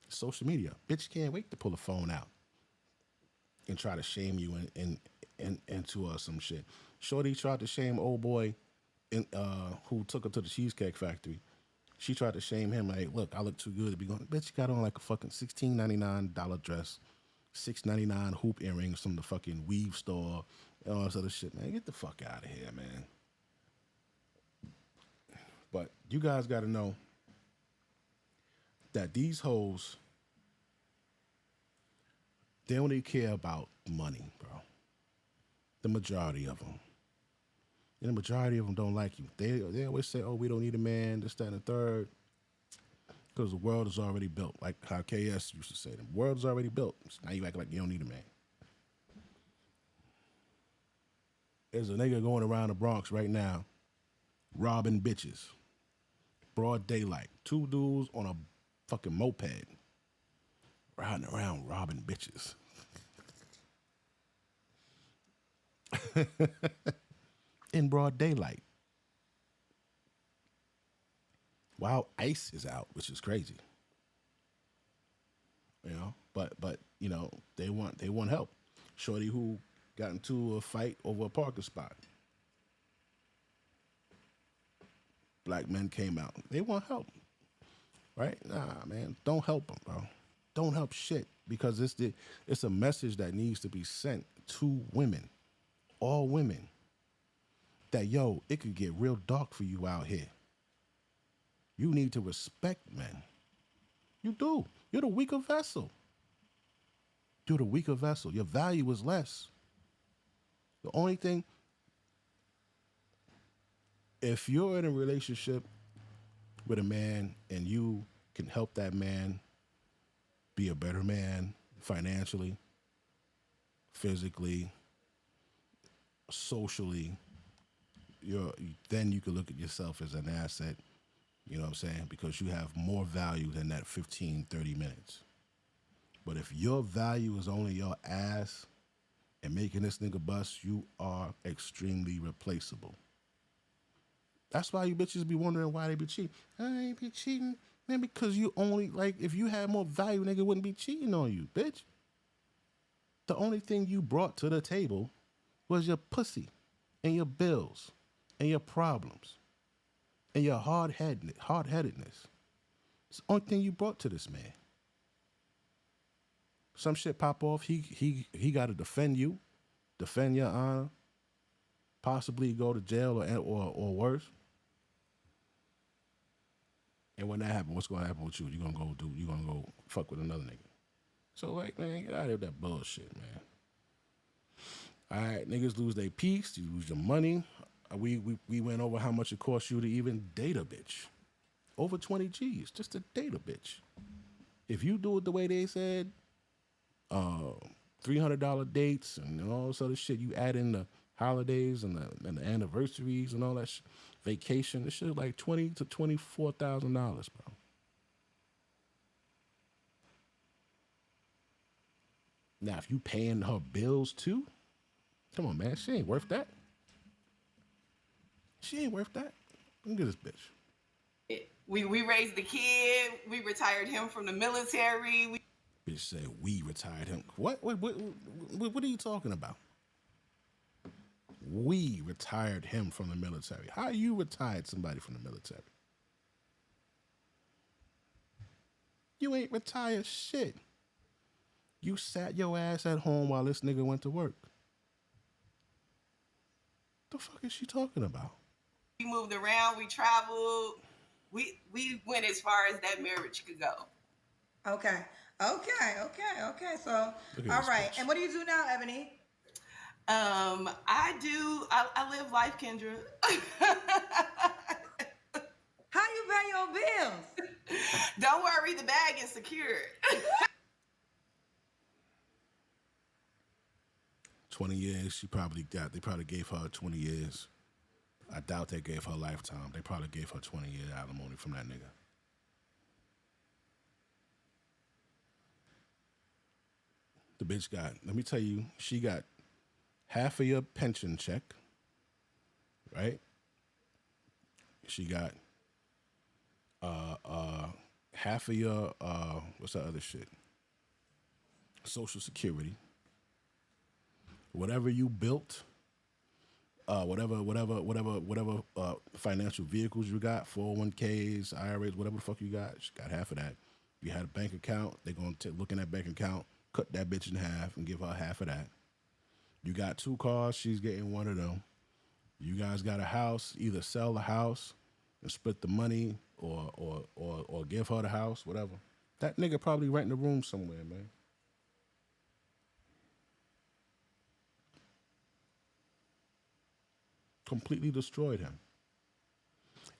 is social media. Bitch can't wait to pull a phone out and try to shame you into some shit. Shorty tried to shame old boy who took her to the Cheesecake Factory, she tried to shame him. Like, look, I look too good to be going. Bitch, you got on like a fucking $16.99 dress, $6.99 hoop earrings from the fucking weave store, and all this other shit, man. Get the fuck out of here, man. But you guys got to know that these hoes, they only care about money, bro. The majority of them. And the majority of them don't like you. They always say, oh, we don't need a man, this, that, and the third. Because the world is already built. Like how KS used to say, the world is already built. So now you act like you don't need a man. There's a nigga going around the Bronx right now robbing bitches. Broad daylight. 2 dudes on a fucking moped riding around robbing bitches. In broad daylight. While ICE is out, which is crazy. You know, but you know, they want help. Shorty who got into a fight over a parking spot. Black men came out. They want help. Right? Nah, man. Don't help them, bro. Don't help shit. Because it's a message that needs to be sent to women. All women. That, yo, it could get real dark for you out here. You need to respect men. You do. You're the weaker vessel. You're the weaker vessel. Your value is less. The only thing, if you're in a relationship with a man and you can help that man be a better man financially, physically, socially, then you can look at yourself as an asset, you know what I'm saying? Because you have more value than that 15, 30 minutes. But if your value is only your ass and making this nigga bust, you are extremely replaceable. That's why you bitches be wondering why they be cheating. I ain't be cheating. Man, because you only, like, if you had more value, nigga wouldn't be cheating on you, bitch. The only thing you brought to the table was your pussy and your bills and your problems and your hard-headedness. It's the only thing you brought to this man. Some shit pop off, he got to defend you, defend your honor, possibly go to jail or worse. And when that happens, what's gonna happen with you? You're gonna go fuck with another nigga. So, like, man, get out of here with that bullshit, man. All right, niggas lose their peace, you lose your money. We went over how much it costs you to even date a bitch. Over 20 G's, just to date a bitch. If you do it the way they said, $300 dates and all this other shit, you add in the holidays and the anniversaries and all that vacation, this shit is like $20,000 to $24,000, bro. Now, if you paying her bills too, come on, man, she ain't worth that. She ain't worth that. Look at this bitch. We raised the kid. We retired him from the military. Bitch said we retired him. What are you talking about? We retired him from the military. How you retired somebody from the military? You ain't retired shit. You sat your ass at home while this nigga went to work. The fuck is she talking about? We moved around. We traveled. We went as far as that marriage could go. Okay. So, all right. And what do you do now, Ebony? I live life, Kendra. How you pay your bills? Don't worry, the bag is secured. 20 years, they probably gave her 20 years. I doubt they gave her lifetime. They probably gave her 20 years alimony from that nigga. The bitch let me tell you, she got half of your pension check, right? She got half of your, what's that other shit? Social Security. Whatever you built whatever financial vehicles you got, 401ks, IRAs, whatever the fuck you got, she got half of that. If you had a bank account, they're gonna look in that bank account, cut that bitch in half, and give her half of that. You got 2 cars, she's getting one of them. You guys got a house, either sell the house and split the money, or give her the house, whatever. That nigga probably renting a room somewhere, man. Completely destroyed him.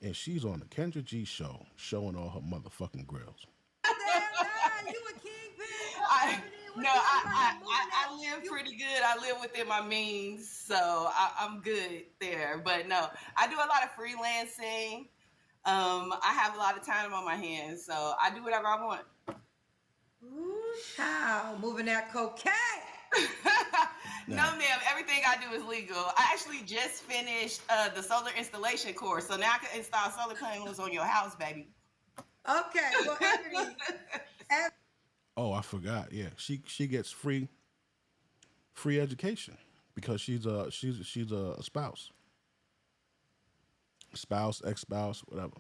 And she's on the Kendra G show showing all her motherfucking grills. You a kingpin? I live pretty good. I live within my means, so I'm good there. But no, I do a lot of freelancing. I have a lot of time on my hands, so I do whatever I want. Ooh, child, moving that cocaine. No, ma'am. Everything I do is legal. I actually just finished the solar installation course, so now I can install solar panels on your house, baby. Okay, well, Ebony. Oh, I forgot. Yeah, she gets free education because she's a spouse, ex-spouse, whatever.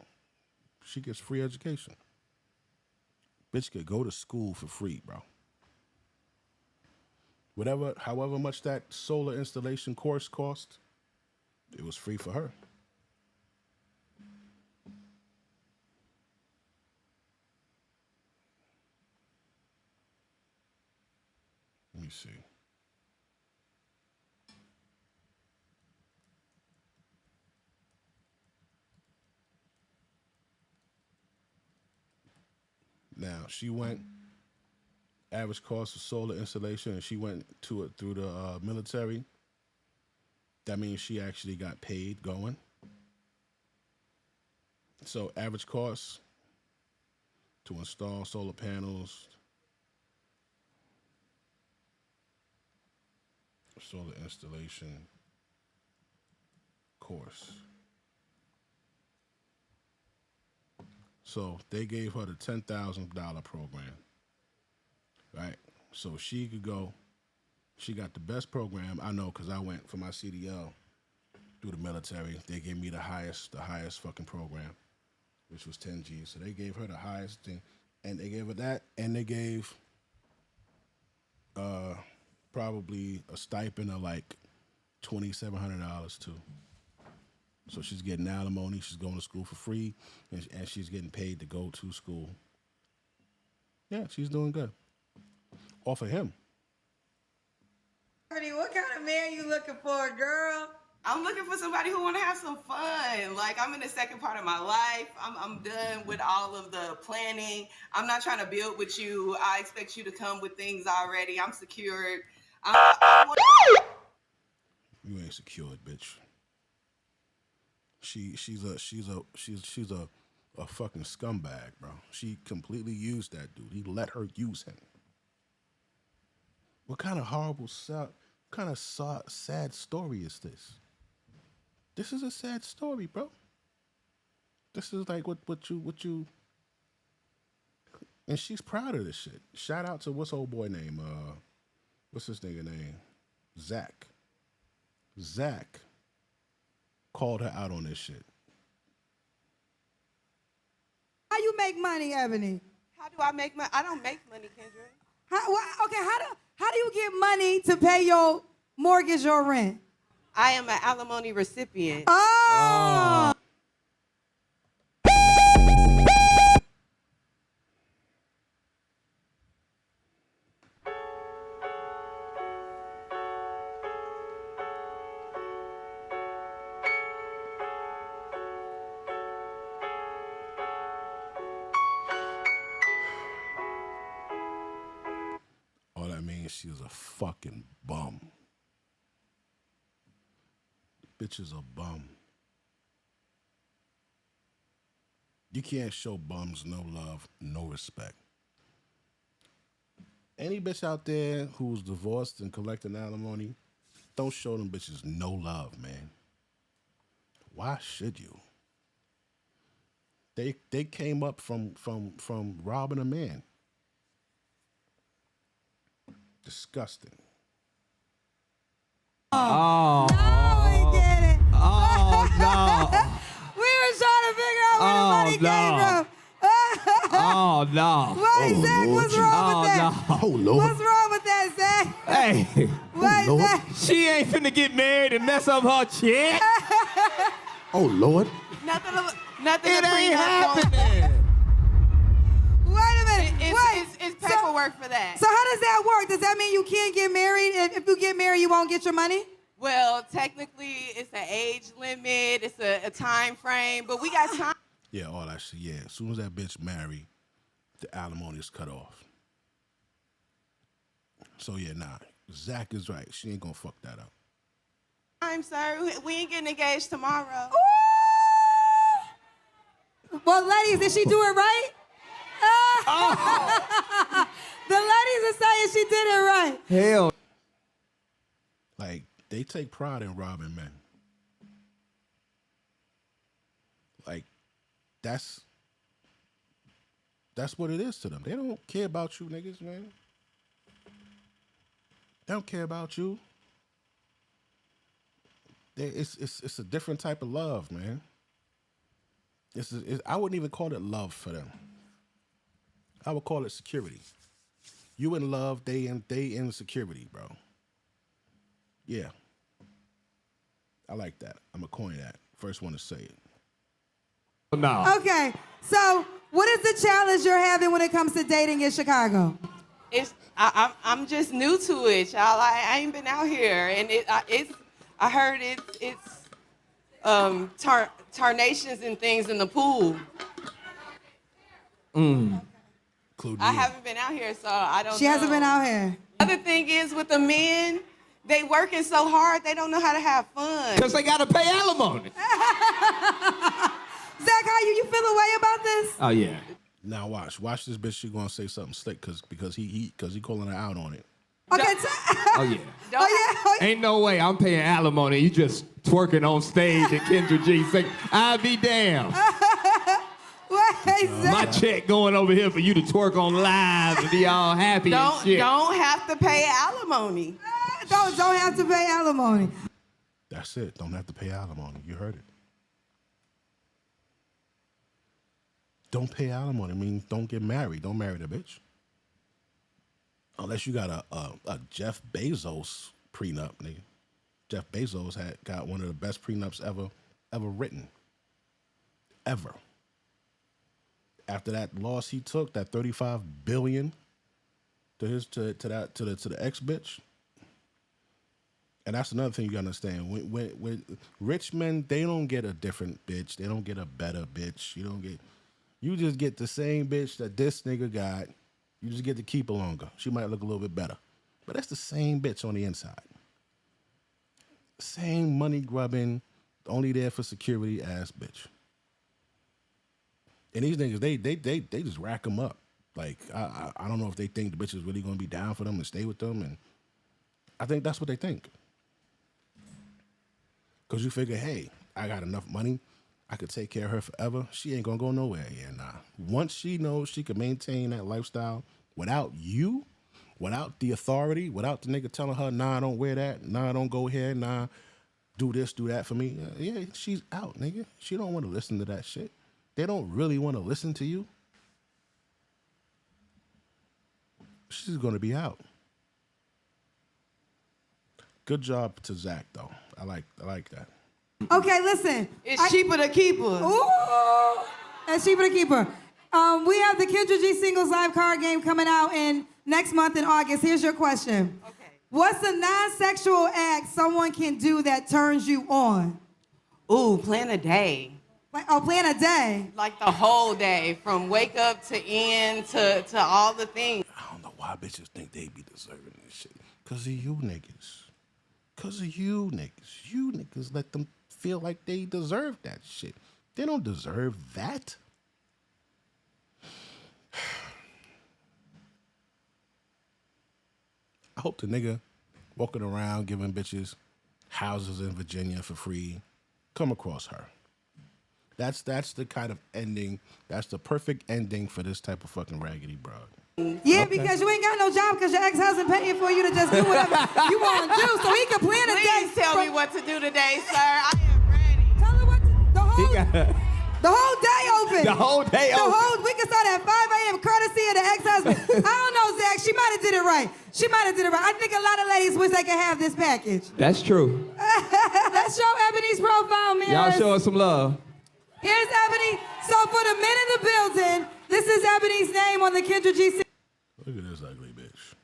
She gets free education. Bitch could go to school for free, bro. However much that solar installation course cost, it was free for her. Let me see. Now, she went, average cost of solar installation, and she went to it through the military. That means she actually got paid going. So average cost to install solar panels, solar installation course. So they gave her the $10,000 program, right? So she could go. She got the best program. I know because I went for my CDL through the military. They gave me the highest fucking program, which was 10 G. So they gave her the highest thing, and they gave her that, and they gave probably a stipend of like $2,700 too. So she's getting alimony. She's going to school for free, and she's getting paid to go to school. Yeah, she's doing good. Off of him. Ebony, what kind of man you looking for, girl? I'm looking for somebody who want to have some fun. Like, I'm in the second part of my life. I'm done with all of the planning. I'm not trying to build with you. I expect you to come with things already. I'm secured. You ain't secured, bitch. She's a fucking scumbag, bro. She completely used that dude. He let her use him. What kind of horrible, sad story is this? This is a sad story, bro. This is like what you. And she's proud of this shit. Shout out to what's old boy name? What's this nigga name? Zach. Zach called her out on this shit. How you make money, Ebony? How do I make money? I don't make money, Kendra. How do you get money to pay your mortgage or rent? I am an alimony recipient. Oh. All that means she's a fucking bum. The bitch is a bum. You can't show bums no love, no respect. Any bitch out there who's divorced and collecting alimony, don't show them bitches no love, man. Why should you? They came up from robbing a man. Disgusting. Oh. No, no. We were trying to figure out where the money came from. Oh, no. Why, Zach, what's wrong with that? No. Oh, Lord. What's wrong with that, Zach? Hey. Why, Lord. Zach? She ain't finna get married and mess up her chick. Oh, Lord. Nothing It to ain't prenup on. happening. Wait a minute. It's paperwork for that. So how does that work? Does that mean you can't get married? And if you get married, you won't get your money? Well, technically, it's an age limit. It's a time frame, but we got time. Yeah, all that shit. Yeah, as soon as that bitch married, the alimony is cut off. So yeah, nah. Zach is right. She ain't gonna fuck that up. Time, sir. We ain't getting engaged tomorrow. Well, ladies, did she do it right? The ladies are saying she did it right. Hell. Like, they take pride in robbing men. Like, that's what it is to them. They don't care about you niggas, man. They don't care about you. It's a different type of love, man. I wouldn't even call it love for them. I would call it security. You in love, they in security, bro. Yeah. I like that. I'm gonna coin that. First one to say it. No. Okay, so what is the challenge you're having when it comes to dating in Chicago? I'm just new to it, y'all. I ain't been out here, and I heard it's tarnations and things in the pool. I haven't been out here, so I don't know. She hasn't been out here. Other thing is with the men, they working so hard, they don't know how to have fun. Because they got to pay alimony. Zach, how you feel a way about this? Oh, yeah. Now watch this bitch. She gonna say something slick because he calling her out on it. Okay. Oh, yeah. Oh, yeah. Ain't no way I'm paying alimony. You just twerking on stage at Kendra G sing, I'll be damned. Wait, Zach. My check going over here for you to twerk on live and be all happy and shit. Don't have to pay alimony. Don't have to pay alimony. That's it. Don't have to pay alimony. You heard it. Don't pay alimony. I mean, don't get married. Don't marry the bitch. Unless you got a Jeff Bezos prenup, nigga. Jeff Bezos got one of the best prenups ever written. Ever. After that loss he took, that $35 billion to the ex bitch. And that's another thing you gotta understand. When rich men, they don't get a different bitch. They don't get a better bitch. You just get the same bitch that this nigga got. You just get to keep her longer. She might look a little bit better. But that's the same bitch on the inside. Same money grubbing, only there for security ass bitch. And these niggas, they just rack them up. Like, I don't know if they think the bitch is really gonna be down for them and stay with them. And I think that's what they think. Cause you figure, hey, I got enough money. I could take care of her forever. She ain't gonna go nowhere. Yeah, nah. Once she knows she can maintain that lifestyle without you, without the authority, without the nigga telling her, nah, don't wear that, nah, don't go here, nah, do this, do that for me. Yeah, she's out, nigga. She don't want to listen to that shit. They don't really want to listen to you. She's gonna be out. Good job to Zach, though. I like that. Okay, listen. It's cheaper to keep her. Ooh, it's cheaper to keep her. We have the Kendra G Singles Live card game coming out in next month in August. Here's your question. Okay. What's a non-sexual act someone can do that turns you on? Ooh, plan a day. Plan a day? Like the whole day, from wake up to end to all the things. I don't know why bitches think they be deserving this shit. Cause of you niggas. Cause of you niggas. You niggas let them feel like they deserve that shit. They don't deserve that. I hope the nigga walking around giving bitches houses in Virginia for free come across her. That's the kind of ending. That's the perfect ending for this type of fucking raggedy broad. Yeah, okay. Because you ain't got no job because your ex-husband paying for you to just do whatever you want to do, so he can plan a day. Please tell me what to do today, sir. I am ready. Tell her what The whole day open. The whole day open. We can start at 5 a.m. courtesy of the ex-husband. I don't know, Zach. She might have did it right. I think a lot of ladies wish they could have this package. That's true. Let's show Ebony's profile, mirrors. Y'all show us some love. Here's Ebony. So for the men in the building, this is Ebony's name on the Kendra G. Look at this ugly bitch.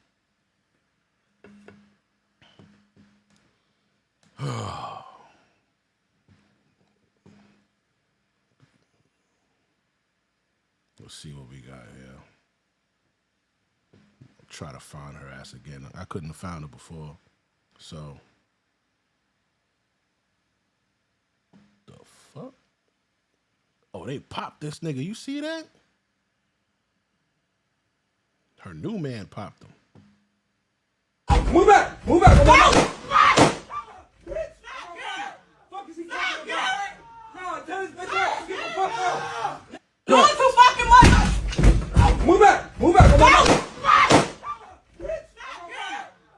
Let's see what we got here. Try to find her ass again. I couldn't have found her before. So. The fuck? Oh, they popped this nigga. You see that? Her new man popped him. Move back! Move back! Move back! Fuck is he talking about? No, tell this bitch out. Get the fuck out. Doing too fucking much! Move back! Move back! Move back!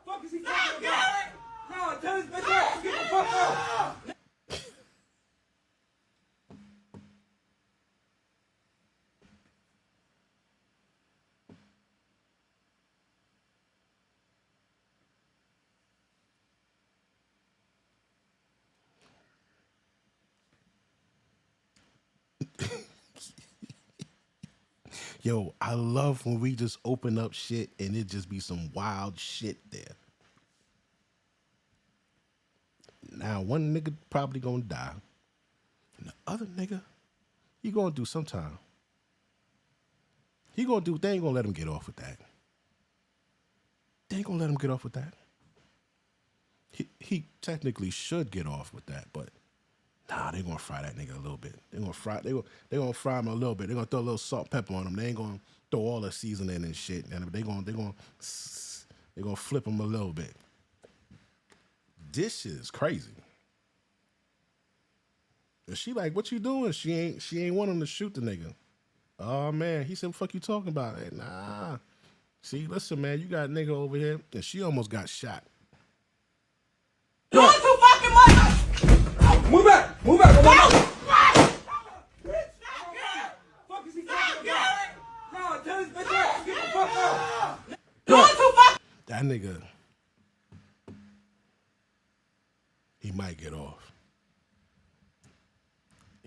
Fuck is he talking about? No, tell this bitch out. Get the fuck out. Yo, I love when we just open up shit and it just be some wild shit there. Now, one nigga probably gonna die. And the other nigga, he gonna do sometime. They ain't gonna let him get off with that. They ain't gonna let him get off with that. He technically should get off with that, but nah, they gonna fry that nigga a little bit. They gonna fry him a little bit. They gonna throw a little salt, pepper on him. They ain't gonna throw all the seasoning and shit. And they gonna flip him a little bit. This shit is crazy. And she like, what you doing? She ain't want him to shoot the nigga. Oh man, he said, what the fuck you talking about? Hey, nah. See, listen, man, you got a nigga over here, and she almost got shot. Doing too fucking much! Move back! Move back! Move back! Fuck is he talking about? No, tell this bitch out. Get the fuck out. Doing too fucking. That nigga, he might get off.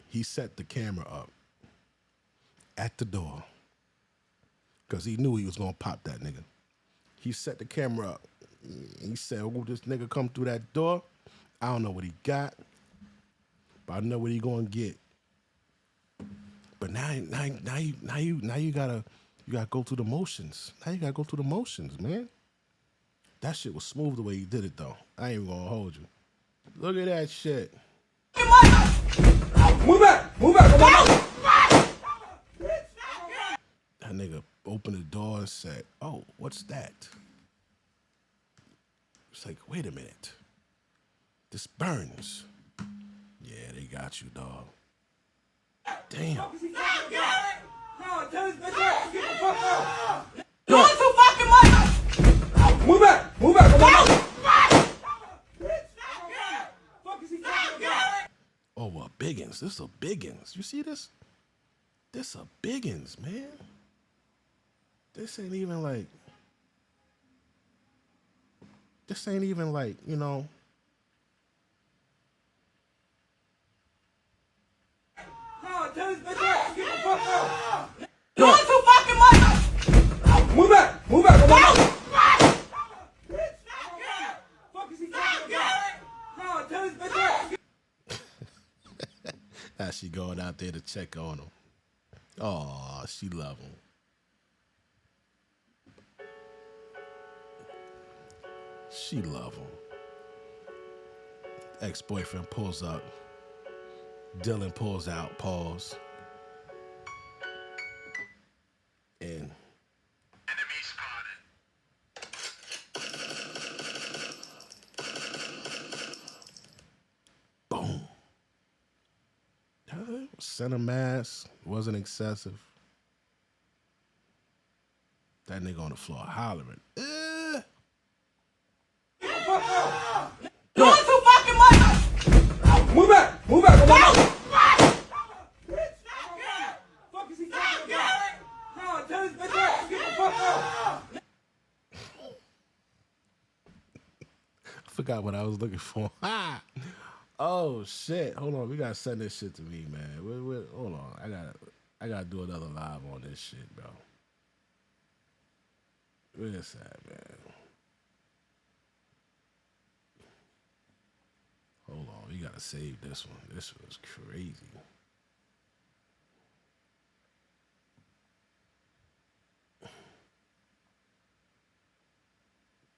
He set the camera up at the door because he knew he was gonna pop that nigga. He set the camera up. He said, oh, this nigga come through that door. I don't know what he got, but I know what he gonna get. But now you gotta go through the motions. Now you gotta go through the motions, man. That shit was smooth the way he did it though. I ain't even gonna hold you. Look at that shit. Move back! Move back! Move back! That nigga opened the door and said, oh, what's that? It's like, wait a minute. This burns. Yeah, they got you, dog. Damn. No, tell this bitch out. Get the fuck out. Doing too fucking much! Move back! Move back! Move back! Fuck is he talking about? Oh, well, biggins. This is a biggins. You see this? This a biggins, man. This ain't even like, you know. No, tell this bitch out. Get the fuck out. Doing too fucking much! Move back! Move back! Move back! Fuck is he talking about? No, tell this bitch out. As she going out there to check on him. Oh, she love him. She love him. Ex-boyfriend pulls up. Dylan pulls out, pause. And boom. Center mass wasn't excessive. That nigga on the floor hollering. Doing too fucking much! Move back! Move back! Move back! turn this bitch off. Get the fuck out. I forgot what I was looking for. Oh shit! Hold on, we gotta send this shit to me, man. Hold on, I gotta do another live on this shit, bro. Where's that, man? Hold on, we gotta save this one. This was crazy.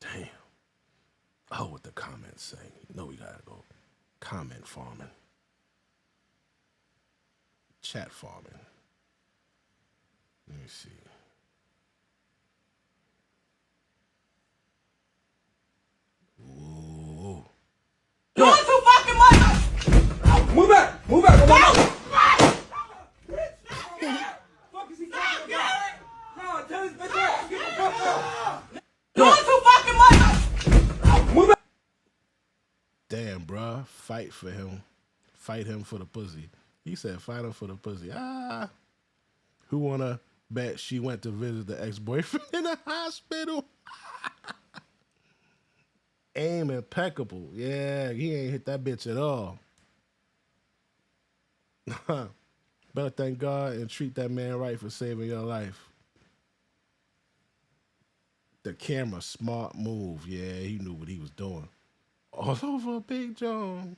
Damn. Oh, what the comments say. You know we gotta go comment farming. Chat farming. Let me see. Ooh. Doing too fucking much. Move back. Move back. Fuck is he talking about? No, turn this bitch off. Get the fuck out. Doing too fucking much. Move back. Damn, bruh. Fight for him. Fight him for the pussy. He said fight him for the pussy. Ah. Who wanna bet she went to visit the ex-boyfriend in the hospital? Aim impeccable. Yeah, he ain't hit that bitch at all. Better thank God and treat that man right for saving your life. The camera, smart move. Yeah, he knew what he was doing. All over Big John.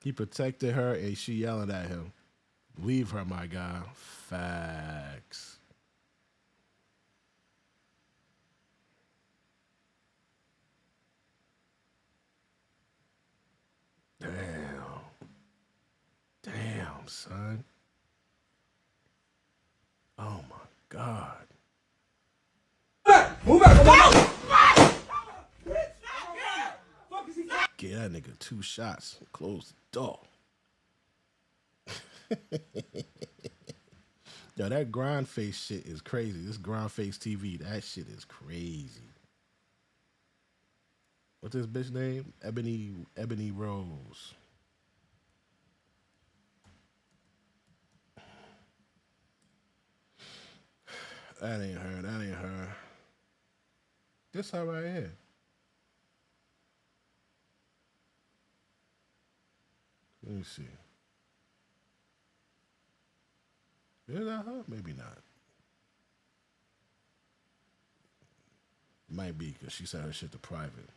He protected her and she yelling at him. Leave her, my guy. Facts. Damn. Damn, son. Oh my God. Move back. Get that nigga 2 shots and close the door. Yo, that grind face shit is crazy. This grind face TV, that shit is crazy. What's this bitch name? Ebony Rose. That ain't her. That ain't her. This her right here. Let me see. Is that her? Maybe not. Might be because she sent her shit to private.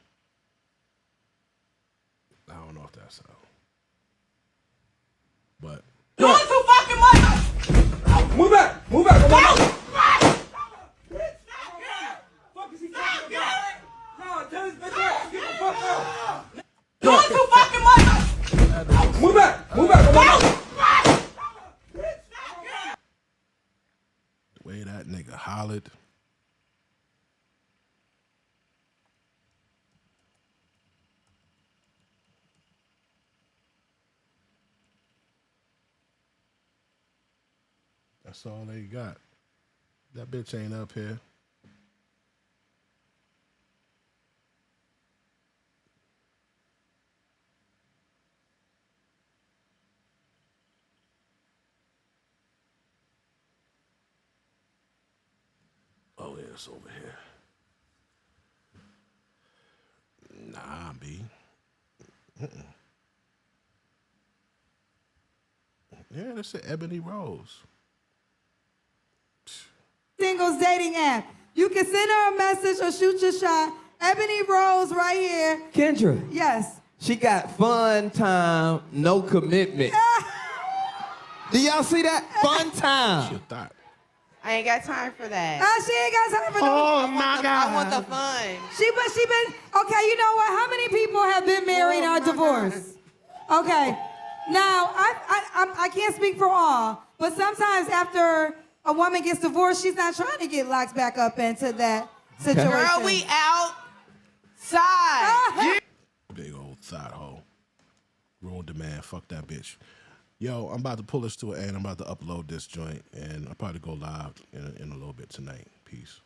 I don't know if that's her. But Doing too fucking much. Move back. Move back. Fuck is he talking about? No, turn this bitch off. Get the fuck out. Doing too fucking much. Move back. Move back. the way that nigga hollered. That's all they got. That bitch ain't up here. Oh, yeah, it's over here. Nah, B. Yeah, that's an Ebony Rose. Singles dating app. You can send her a message or shoot your shot. Ebony Rose right here. Kendra. Yes. She got fun time, no commitment. Do y'all see that? Fun time. She thought. I ain't got time for that. She ain't got time for Oh my God. I want the fun. She been, okay, you know what? How many people have been married or divorced? Okay. Now, I can't speak for all, but sometimes after a woman gets divorced, she's not trying to get locked back up into that situation. Girl, we outside. Big old thought hole. Ruined the man. Fuck that bitch. Yo, I'm about to pull this to an end. I'm about to upload this joint, and I'll probably go live in a little bit tonight. Peace.